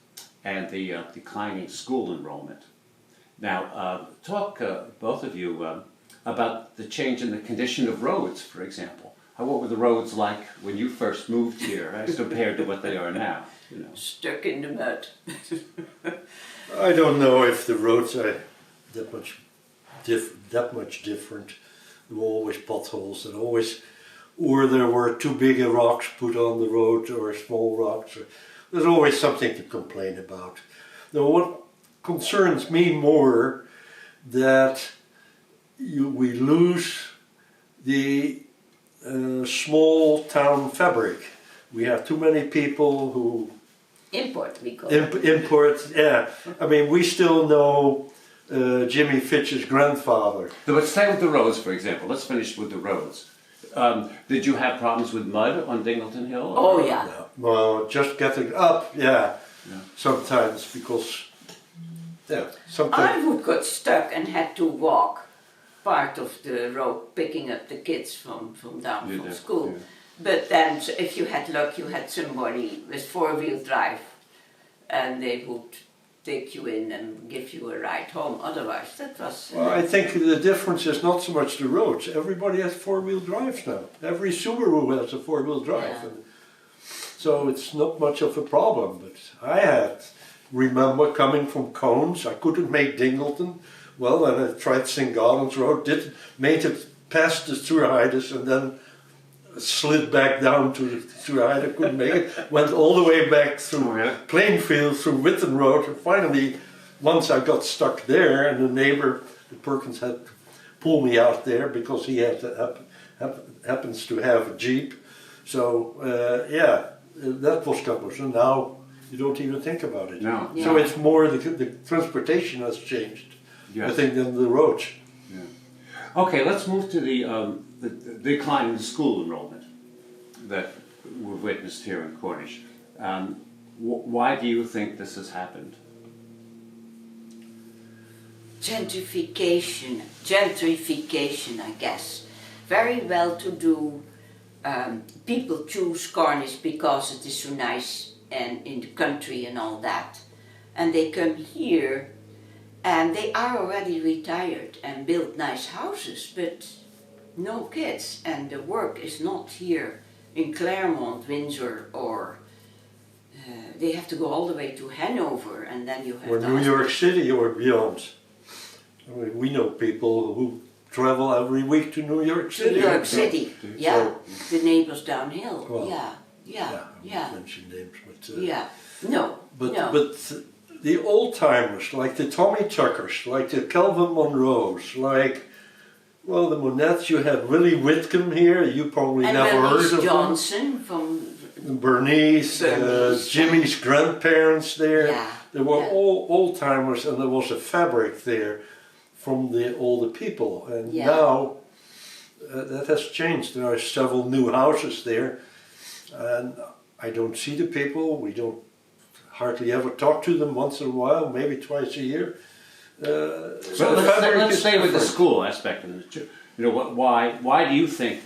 and the declining school enrollment. Now, talk, both of you, about the change in the condition of roads, for example. What were the roads like when you first moved here as compared to what they are now? You know? Stuck in the mud. I don't know if the roads are that much different. There were always potholes and always, or there were too big a rocks put on the road or small rocks. There's always something to complain about. Now, what concerns me more that we lose the small town fabric. We have too many people who Import, we call it. import. Yeah, I mean, we still know Jimmy Fitch's grandfather. But stay with the roads, for example. Let's finish with the roads. Did you have problems with mud on Dingleton Hill? Oh yeah. Well, just getting up, sometimes because, sometimes. I would got stuck and had to walk part of the road picking up the kids from down You from did, school. yeah. But then if you had luck, you had somebody with four-wheel drive and they would take you in and give you a ride home. Otherwise, that was... Well, I think the difference is not so much the roads. Everybody has four-wheel drives now. Every Subaru has a four-wheel drive. Yeah. And so it's not much of a problem. But I remember coming from Cones. I couldn't make Dingleton. Well, and I tried St. Gordon's Road, made it past the Thurheides and then slid back down to the Thurheide. I couldn't make it. Went all the way back through Plainfield, through Witten Road, and finally, once I got stuck there, and the neighbor, the Perkins, had to pull me out there because he happens to have a Jeep. So that was cumbersome. And now you don't even think about it. No. Yeah. So it's more the transportation has changed, I Yes. think, than the roads. Yeah. Okay, let's move to the decline in school enrollment that we've witnessed here in Cornish. Why do you think this has happened? Gentrification, I guess. Very well-to-do people choose Cornish because it is so nice and in the country and all that. And they come here and they are already retired and build nice houses, but no kids. And the work is not here in Claremont, Windsor, or they have to go all the way to Hanover, and then you have Or to New ask- York City or beyond. I mean, we know people who travel every week to New York New City. York City, yeah, So- the neighbors downhill, Well, yeah, I yeah, won't mention names, but no, but no, the old timers, like the Tommy Tuckers, like the Calvin Monroes, like the Monettes. You had Willie Whitcomb here. You probably and never Bernice heard of Johnson from, him. Bernice, Bernice, Jimmy's grandparents there. yeah, They were yeah. all old timers, and there was a fabric there from the older people. And Yeah. now that has changed. There are several new houses there, and I don't see the people. We don't hardly ever talk to them. Once in a while, maybe twice a year. So Well, the fabric let's is stay with the different. school aspect of it. You know, why do you think?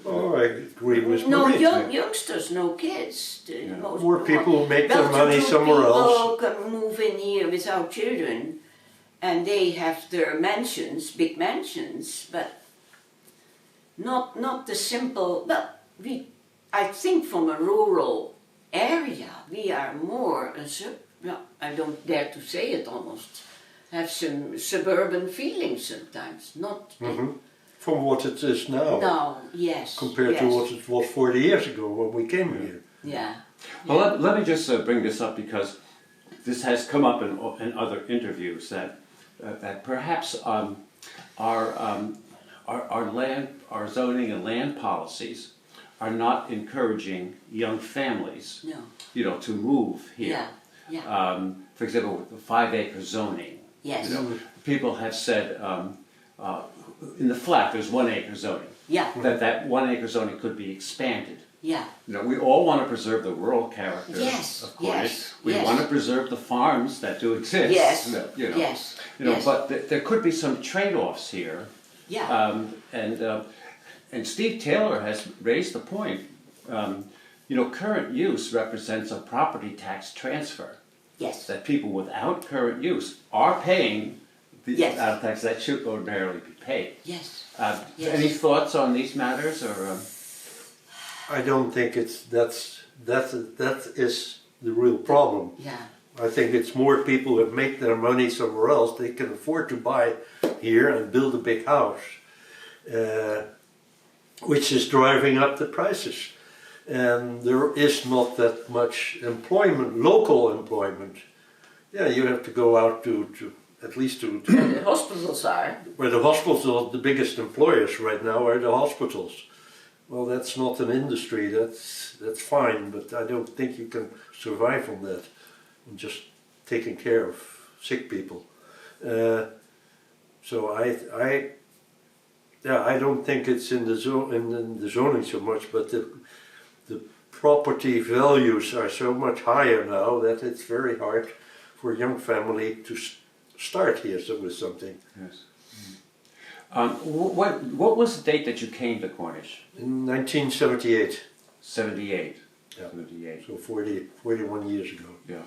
Oh, I agree with No Mariet. youngsters, no kids. The Yeah. most More people who make their money well-to-do somewhere else. people can move in here without children, and they have their mansions, big mansions, but not the simple. Well, I think from a rural area, we are more I don't dare to say it almost. Have some suburban feelings sometimes, not From what it is now, now. Yes, compared to yes. what it was 40 years ago when we came here. Yeah. Well, let me just bring this up because this has come up in other interviews that perhaps our zoning and land policies are not encouraging young families, No. to move here. Yeah. Yeah. For example, with the 5-acre zoning. Yes. People have said in the flat there's 1-acre zoning. Yeah. That 1-acre zoning could be expanded. Yeah. We all want to preserve the rural character Yes, of Cornish. yes, We yes. want to preserve the farms that do exist. Yes. Yes. Yes. But there could be some trade-offs here. Yeah. And Steve Taylor has raised the point. Current use represents a property tax transfer. Yes. That people without current use are paying the Yes. tax that should ordinarily be paid. Yes. Yes. Any thoughts on these matters, or? I don't think that is the real problem. Yeah. I think it's more people that make their money somewhere else. They can afford to buy here and build a big house, which is driving up the prices. And there is not that much employment, local employment. Yeah, you have to go out to at least to The hospitals are. where the hospitals are the biggest employers right now are the hospitals. well, that's not an industry. That's fine, but I don't think you can survive on that. On just taking care of sick people. So I don't think it's in the in the zoning so much, but the property values are so much higher now that it's very hard for a young family to start here with something. Yes. What was the date that you came to Cornish? In 1978. 78. Yeah. 78. So 41 years ago. Yeah.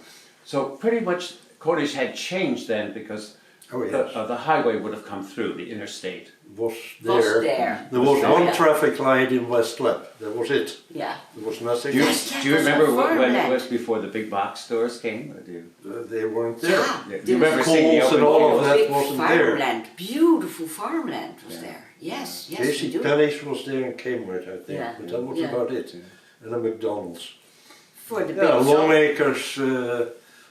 So pretty much Cornish had changed then because Oh yes. the highway would have come through, the interstate. Was Was there. there. There was Was one there. traffic light in West Lep. That was it. Yeah. There was nothing. Do you, Yes, that do you was remember a when it farmland. was before the big box stores came? Or do you? They weren't there. Yeah. Yeah, There you remember was seeing the Coles open and all of fields? that big wasn't there. farmland, beautiful farmland was Yeah. there. Yes, yes, J.C. we do. Penney's was there in Cambridge, I think, Yeah. but that was Yeah. about it. And a McDonald's. For the Yeah, big Longacres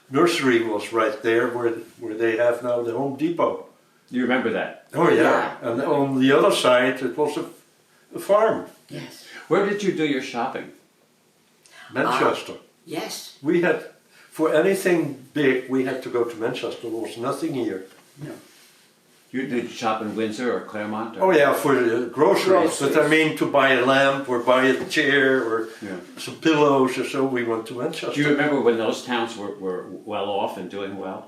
nursery was right there, where they have now the Home Depot. You remember that? Oh yeah, Yeah. and on the other side it was a farm, Yes, Where did you do your shopping? Manchester. yes. We had, for anything big, we had to go to Manchester. There was nothing here. No. You did shop in Windsor or Claremont? Or? Oh yeah, for the groceries. But I Groceries. mean, to buy a lamp or buy a chair or Yeah. some pillows or so, we went to Manchester. Do you remember when those towns were well off and doing well?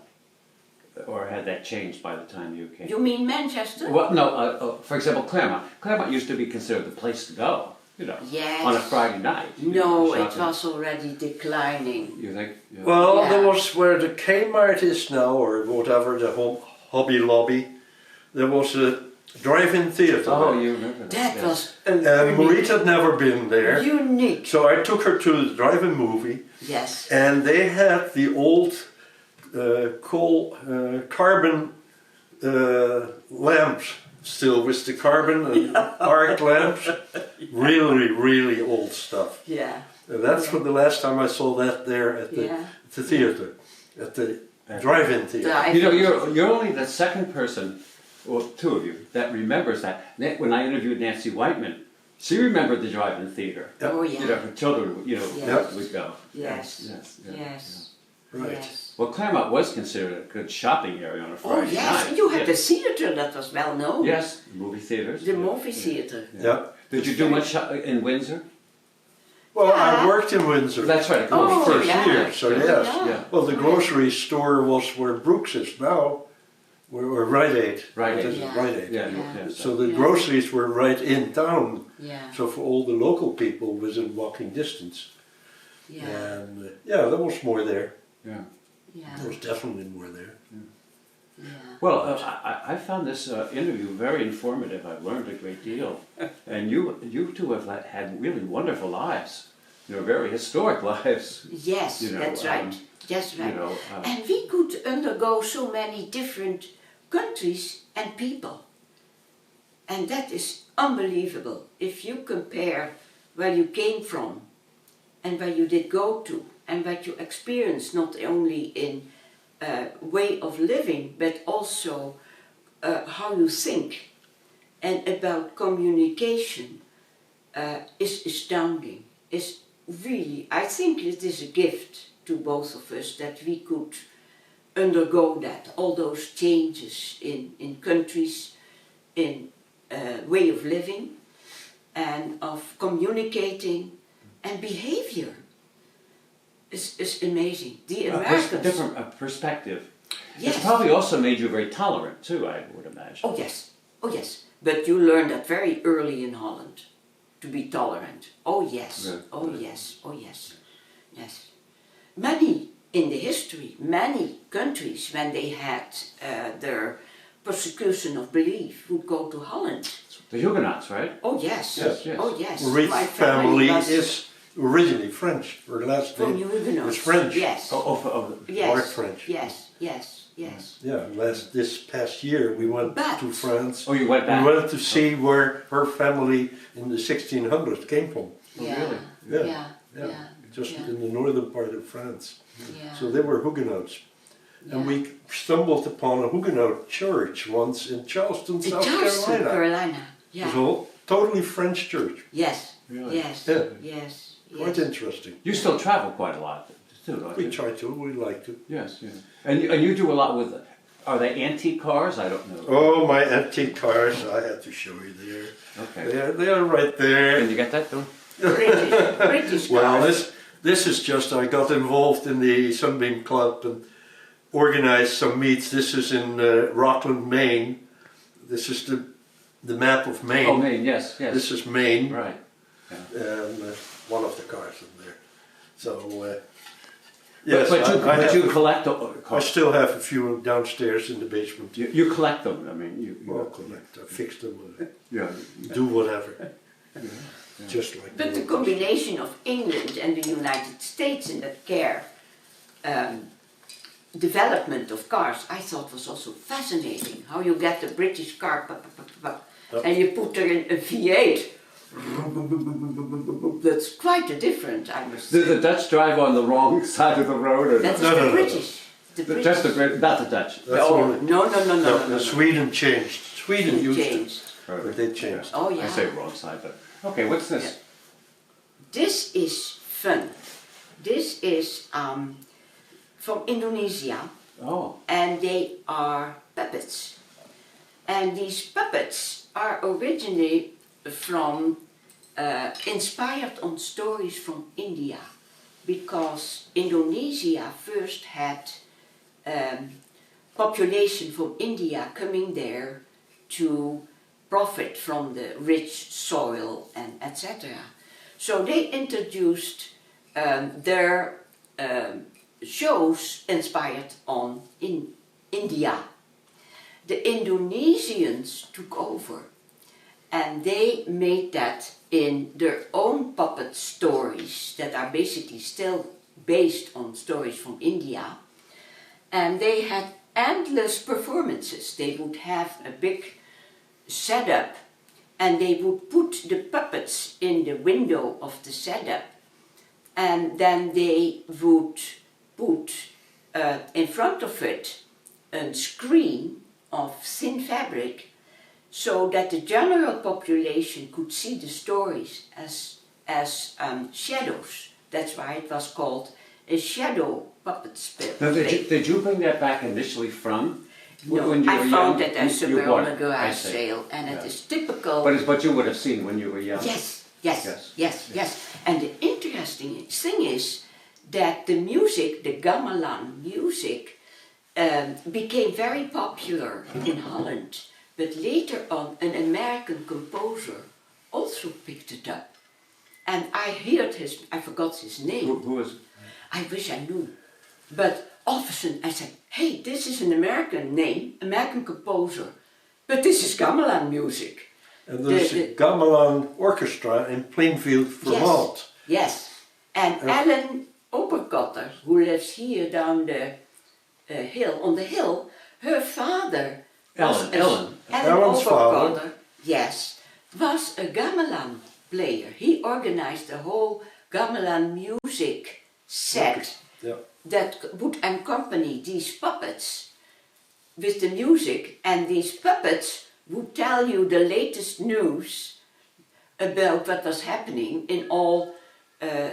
Or had that changed by the time you came? You mean Manchester? Well, no, for example, Claremont. Claremont used to be considered the place to go, you know, Yes. on a Friday night. No, it Shopping. was already declining. You think? Yeah. Well, Yeah. there was where the Kmart is now, or whatever, the Hobby Lobby. There was a drive-in theater. Oh, there. you remember that? That yes. was Mariet had never been there. unique. So I took her to the drive-in movie, Yes. and they had the old carbon lamps still, with the carbon and arc lamps. Really, really old stuff. Yeah. And that's for the last time I saw that there at the, Yeah. the theater, at the drive-in theater. You know, you're only the second person, or two of you, that remembers that. When I interviewed Nancy Whiteman, she remembered the drive-in theater. Oh yeah. You know, her children, you know, Yes. would go. Yes. Yes. Yeah, Yes. Right. Yes. Well, Claremont was considered a good shopping area on a Oh Friday yes, night. you had yes. the theater that was well known. Yes, movie theaters. The yeah. movie theater. Yeah. Did you do much in Windsor? Well, I Yeah. worked in Windsor. That's right. For the Oh, first yeah. year, so Yeah. yes. Yeah. Well, the grocery store was where Brooks is now, or Rite Aid. Rite What Aid. is it? Yeah. Rite Aid. Yeah. Yeah. yeah, So the Yeah. groceries were right in town, Yeah. so for all the local people within walking distance. Yeah. And yeah, there was more there. yeah. Yeah. There was definitely more there. Yeah. Well, I found this interview very informative. I've learned a great deal, and you two have had really wonderful lives. You know, very historic lives. Yes, You know, that's right. That's right. You know, And we could undergo so many different countries and people. And that is unbelievable. If you compare where you came from and where you did go to and what you experienced not only in way of living but also how you think and about communication is astounding. Is really, I think it is a gift to both of us that we could undergo that, all those changes in countries, in way of living and of communicating and behavior is amazing. The Americans. different perspective. Yes. It's probably also made you very tolerant too, I would imagine. Oh yes, oh yes. But you learn that very early in Holland, to be tolerant. Oh yes, Good, oh good. yes, oh yes, yes. Many in the history, many countries, when they had their persecution of belief, would go to Holland. The Huguenots, right? Oh yes, Yes, yes. oh yes. Reed's My family was is originally French. Her last from name Huguenots. is French. Yes, Oh, Mark yes, French. yes, yes, yes. Yeah, this past year we went But- to France. oh, you went back. We went to see where her family in the 1600s came from. Oh, Yeah, really? Yeah, yeah, yeah. yeah, Just yeah. in the northern part of France. yeah. So they were Huguenots. And Yeah. we stumbled upon a Huguenot church once in Charleston, In South Charleston, Carolina. Carolina. It Yeah. was all totally French church. Yes, Really? yes, Yeah. yes, Quite yes. interesting. You still travel quite a lot, too, don't We you? try to, we like to. Yes, yes. And you do a lot with, are they antique cars? I don't know. Oh, my antique cars, I had to show you there. Okay. They are right there. Can you get that, Bill? British Well, cars. this is just, I got involved in the Sunbeam Club and organized some meets. This is in Rockland, Maine. This is the map of Maine. Oh, Maine, yes, yes. This is Maine. Right. And one of the cars in there. So, yes, But you collect the I cars. still have a few downstairs in the basement. You collect them, I mean, you Well, collect, I fix them, yeah. do whatever. Just like But the locals. combination of England and the United States in that care development of cars, I thought was also fascinating. How you get the British car, and you put there in a V8. That's quite a different, I must Do say. the Dutch drive on the wrong side of the road, or That's not? the no. British. The British. Just the not the Dutch. That's Oh, only- no. Sweden changed. Sweden It used changed. it, but they changed. Oh, yeah. I say wrong side, but okay. What's this? Yeah. This is fun. This is from Indonesia, Oh, and they are puppets. And these puppets are originally from inspired on stories from India, because Indonesia first had population from India coming there to profit from the rich soil and etc. So they introduced their shows inspired on in India. The Indonesians took over, and they made that in their own puppet stories that are basically still based on stories from India. And they had endless performances. They would have a big setup, and they would put the puppets in the window of the setup, and then they would put in front of it a screen of thin fabric, so that the general population could see the stories as shadows. That's why it was called a shadow puppet now, play. did you bring that back initially from? No, when you I were found young? it as You a bought on a it. I garage see. sale, and Yeah. it is typical. But it's what you would have seen when you were young. Yes. And the interesting thing is that the music, the gamelan music, became very popular in Holland. But later on, an American composer also picked it up. And I heard I forgot his name. Who was? I wish I knew. But all of a sudden I said, hey, this is an American name, American composer. But this is gamelan music. And there's a gamelan orchestra in Plainfield, Vermont. Yes. And Ellen Oberkotter, who lives here down the hill, on the hill, her father was Ellen. Ellen's father. Oberkotter, yes, was a gamelan player. He organized the whole gamelan music set Yeah. that would accompany these puppets with the music, and these puppets would tell you the latest news about what was happening in all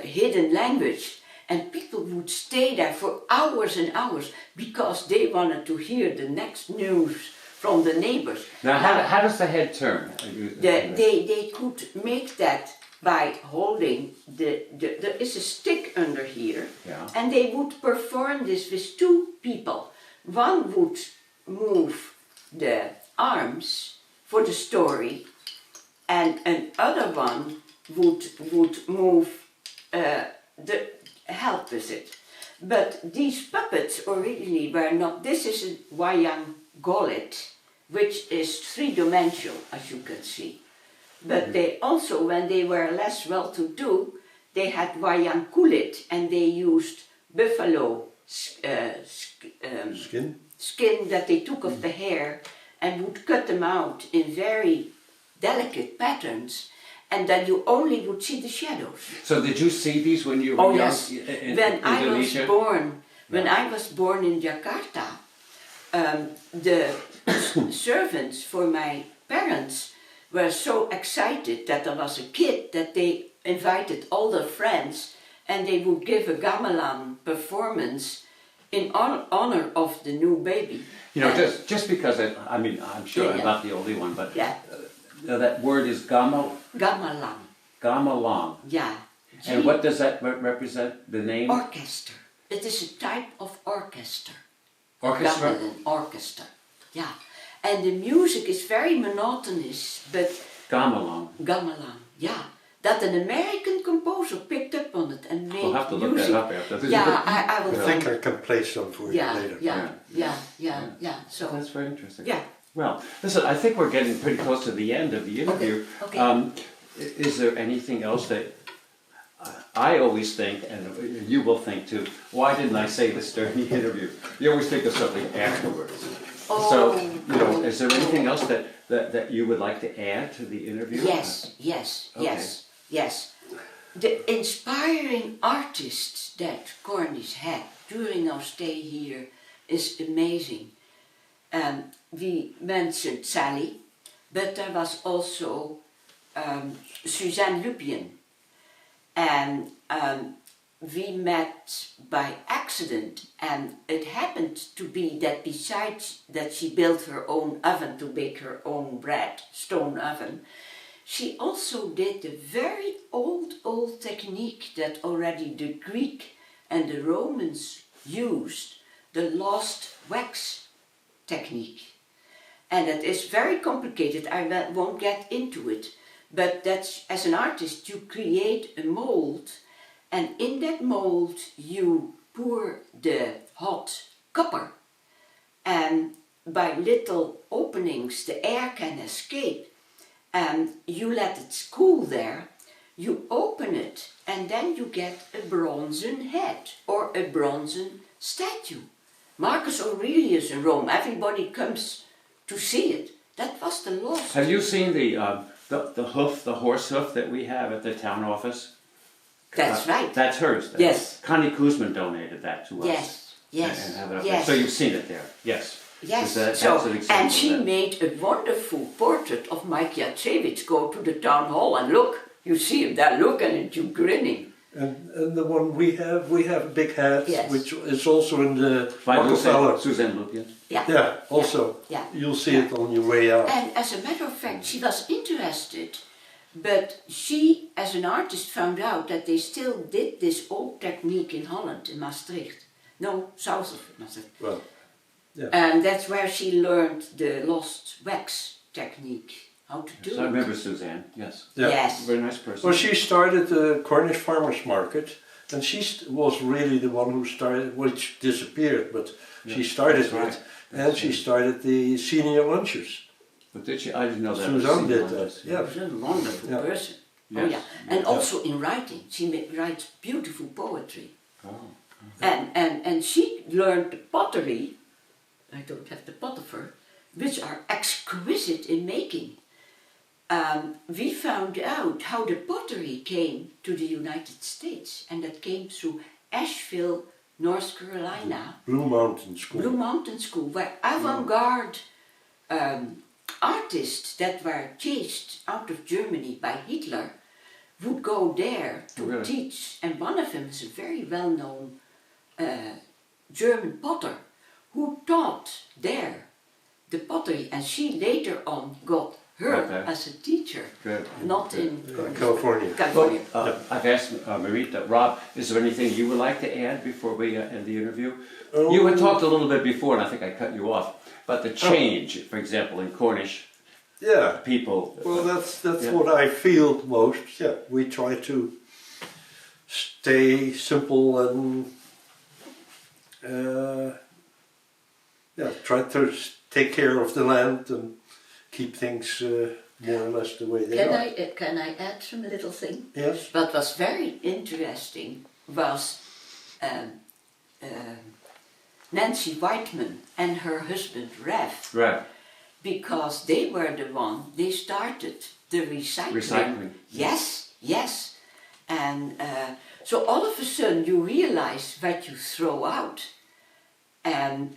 hidden language. And people would stay there for hours and hours because they wanted to hear the next news from the neighbors. Now, how does the head turn? They could make that by holding there is a stick under here, Yeah. and they would perform this with two people. One would move the arms for the story, and another one would move the help with it. But these puppets originally were not. This is a wayang golek, which is three-dimensional, as you can see. But they also, when they were less well-to-do, they had wayang kulit, and they used buffalo skin that they took of the hair and would cut them out in very delicate patterns, and then you only would see the shadows. So did you see these when you were Oh young yes, in when Indonesia? I was born in Jakarta, the servants for my parents were so excited that there was a kid that they invited all their friends and they would give a gamelan performance in honor of the new baby. You know, just because I mean, I'm sure I'm not the only one, but Yeah. That word is Gamelan. gamelan. Yeah. And what does that represent? The name? Orchestra. It is a type of orchestra. Orchestra? Gamelan orchestra. Yeah. And the music is very monotonous, but Gamelan. gamelan, yeah. That an American composer picked up on it and made We'll have to look music. that up after this. Yeah, I will I think I can play some for you Yeah, later. yeah. So That's very interesting. yeah. Well, listen, I think we're getting pretty close to the end of the interview. Okay. Is there anything else that I always think, and you will think too, why didn't I say this during the interview? You always think of something afterwards. So, you know, is there anything else that you would like to add to the interview? Yes. The inspiring artists that Cornish had during our stay here is amazing. We mentioned Sally, but there was also Suzanne Lupien. And we met by accident, and it happened to be that besides that she built her own oven to bake her own bread, stone oven, she also did the very old technique that already the Greek and the Romans used, the lost wax technique. And it is very complicated, I won't get into it, but that's, as an artist, you create a mold, and in that mold you pour the hot copper, and by little openings the air can escape, and you let it cool there, you open it, and then you get a bronzen head or a bronzen statue. Marcus Aurelius in Rome, everybody comes to see it. That was the lost. Have you seen the hoof, the horse hoof that we have at the town office? That's right. That's hers. Yes. Connie Kuzman donated that to us. Yes. And have it up Yes. there. So you've seen it there. Yes. Yes. That's So, an example and of she that. made a wonderful portrait of Mariet Jaarsma. Go to the town hall and look. You see him there looking at you, grinning. And the one we have a big hat, Yes. which is also in the By Rockefeller. Suzanne Lupien. Yeah, also. Yeah. You'll see it on your way out. And as a matter of fact, she was interested, but she, as an artist, found out that they still did this old technique in Holland, in Maastricht. No, south of Maastricht. Well, yeah. And that's where she learned the lost wax technique, how to do So I remember Suzanne. Yes. Yeah. Yes. Very nice person. Well, she started the Cornish Farmers Market, and she was really the one who started, which disappeared, but she started that's right. it, and she started the senior lunches. But did she? I didn't know that. Suzanne did that, She yeah. was a wonderful Yeah. person. Yes. Oh yeah, and also in writing, she writes beautiful poetry. Oh. And she learned the pottery, I don't have the pot of her, which are exquisite in making. We found out how the pottery came to the United States, and that came through Asheville, North Carolina, Blue Mountain School. Blue Mountain School, where avant-garde artists that were chased out of Germany by Hitler would go there to Really? teach, and one of them is a very well-known German potter who taught there the pottery, and she later on got her Okay. as a teacher, Good. not in California. California. I've asked Mariet, Rob, is there anything you would like to add before we end the interview? Oh. You had talked a little bit before, and I think I cut you off, but the change, for example, in Cornish Yeah. people. Well, that's Yeah. what I feel most. Yeah, we try to stay simple and try to take care of the land and keep things more or less the way they are. Can I add some little thing? Yes. What was very interesting was Nancy Whiteman and her husband Rev, Right. because they started the recycling. Recycling. Yes. And so all of a sudden you realize what you throw out. And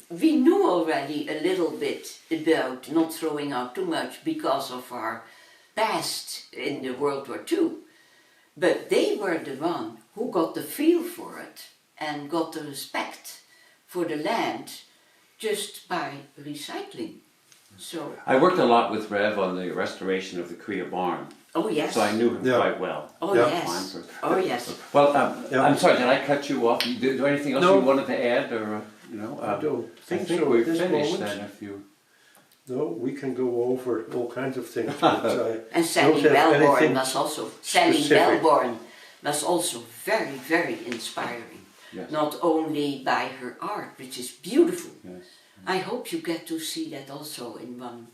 we knew already a little bit about not throwing out too much because of our past in the World War II. But they were the one who got the feel for it and got the respect for the land just by recycling. So I worked a lot with Rev on the restoration of the Korea barn, oh yes. so I knew him Yeah. quite well. Oh Yeah. yes. Oh yes. Well, Yeah. I'm sorry, did I cut you off? Do anything else No. you wanted to add, or you know? I don't I think think so we've at this finished moment. then. If you. No, we can go over all kinds of things, but I And Sally don't have Belborn anything was also Sally specific. Belborn was also very, very inspiring. Yes. Not only by her art, which is beautiful. Yes. I hope you get to see that also in one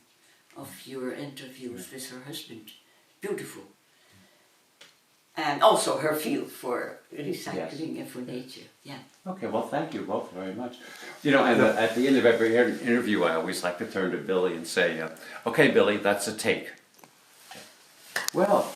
of your interviews with her husband. Beautiful. And also her feel for recycling and for nature. Yeah. Okay, well, thank you both very much. You know, and at the end of every interview, I always like to turn to Billy and say, "Okay, Billy, that's a take." Well,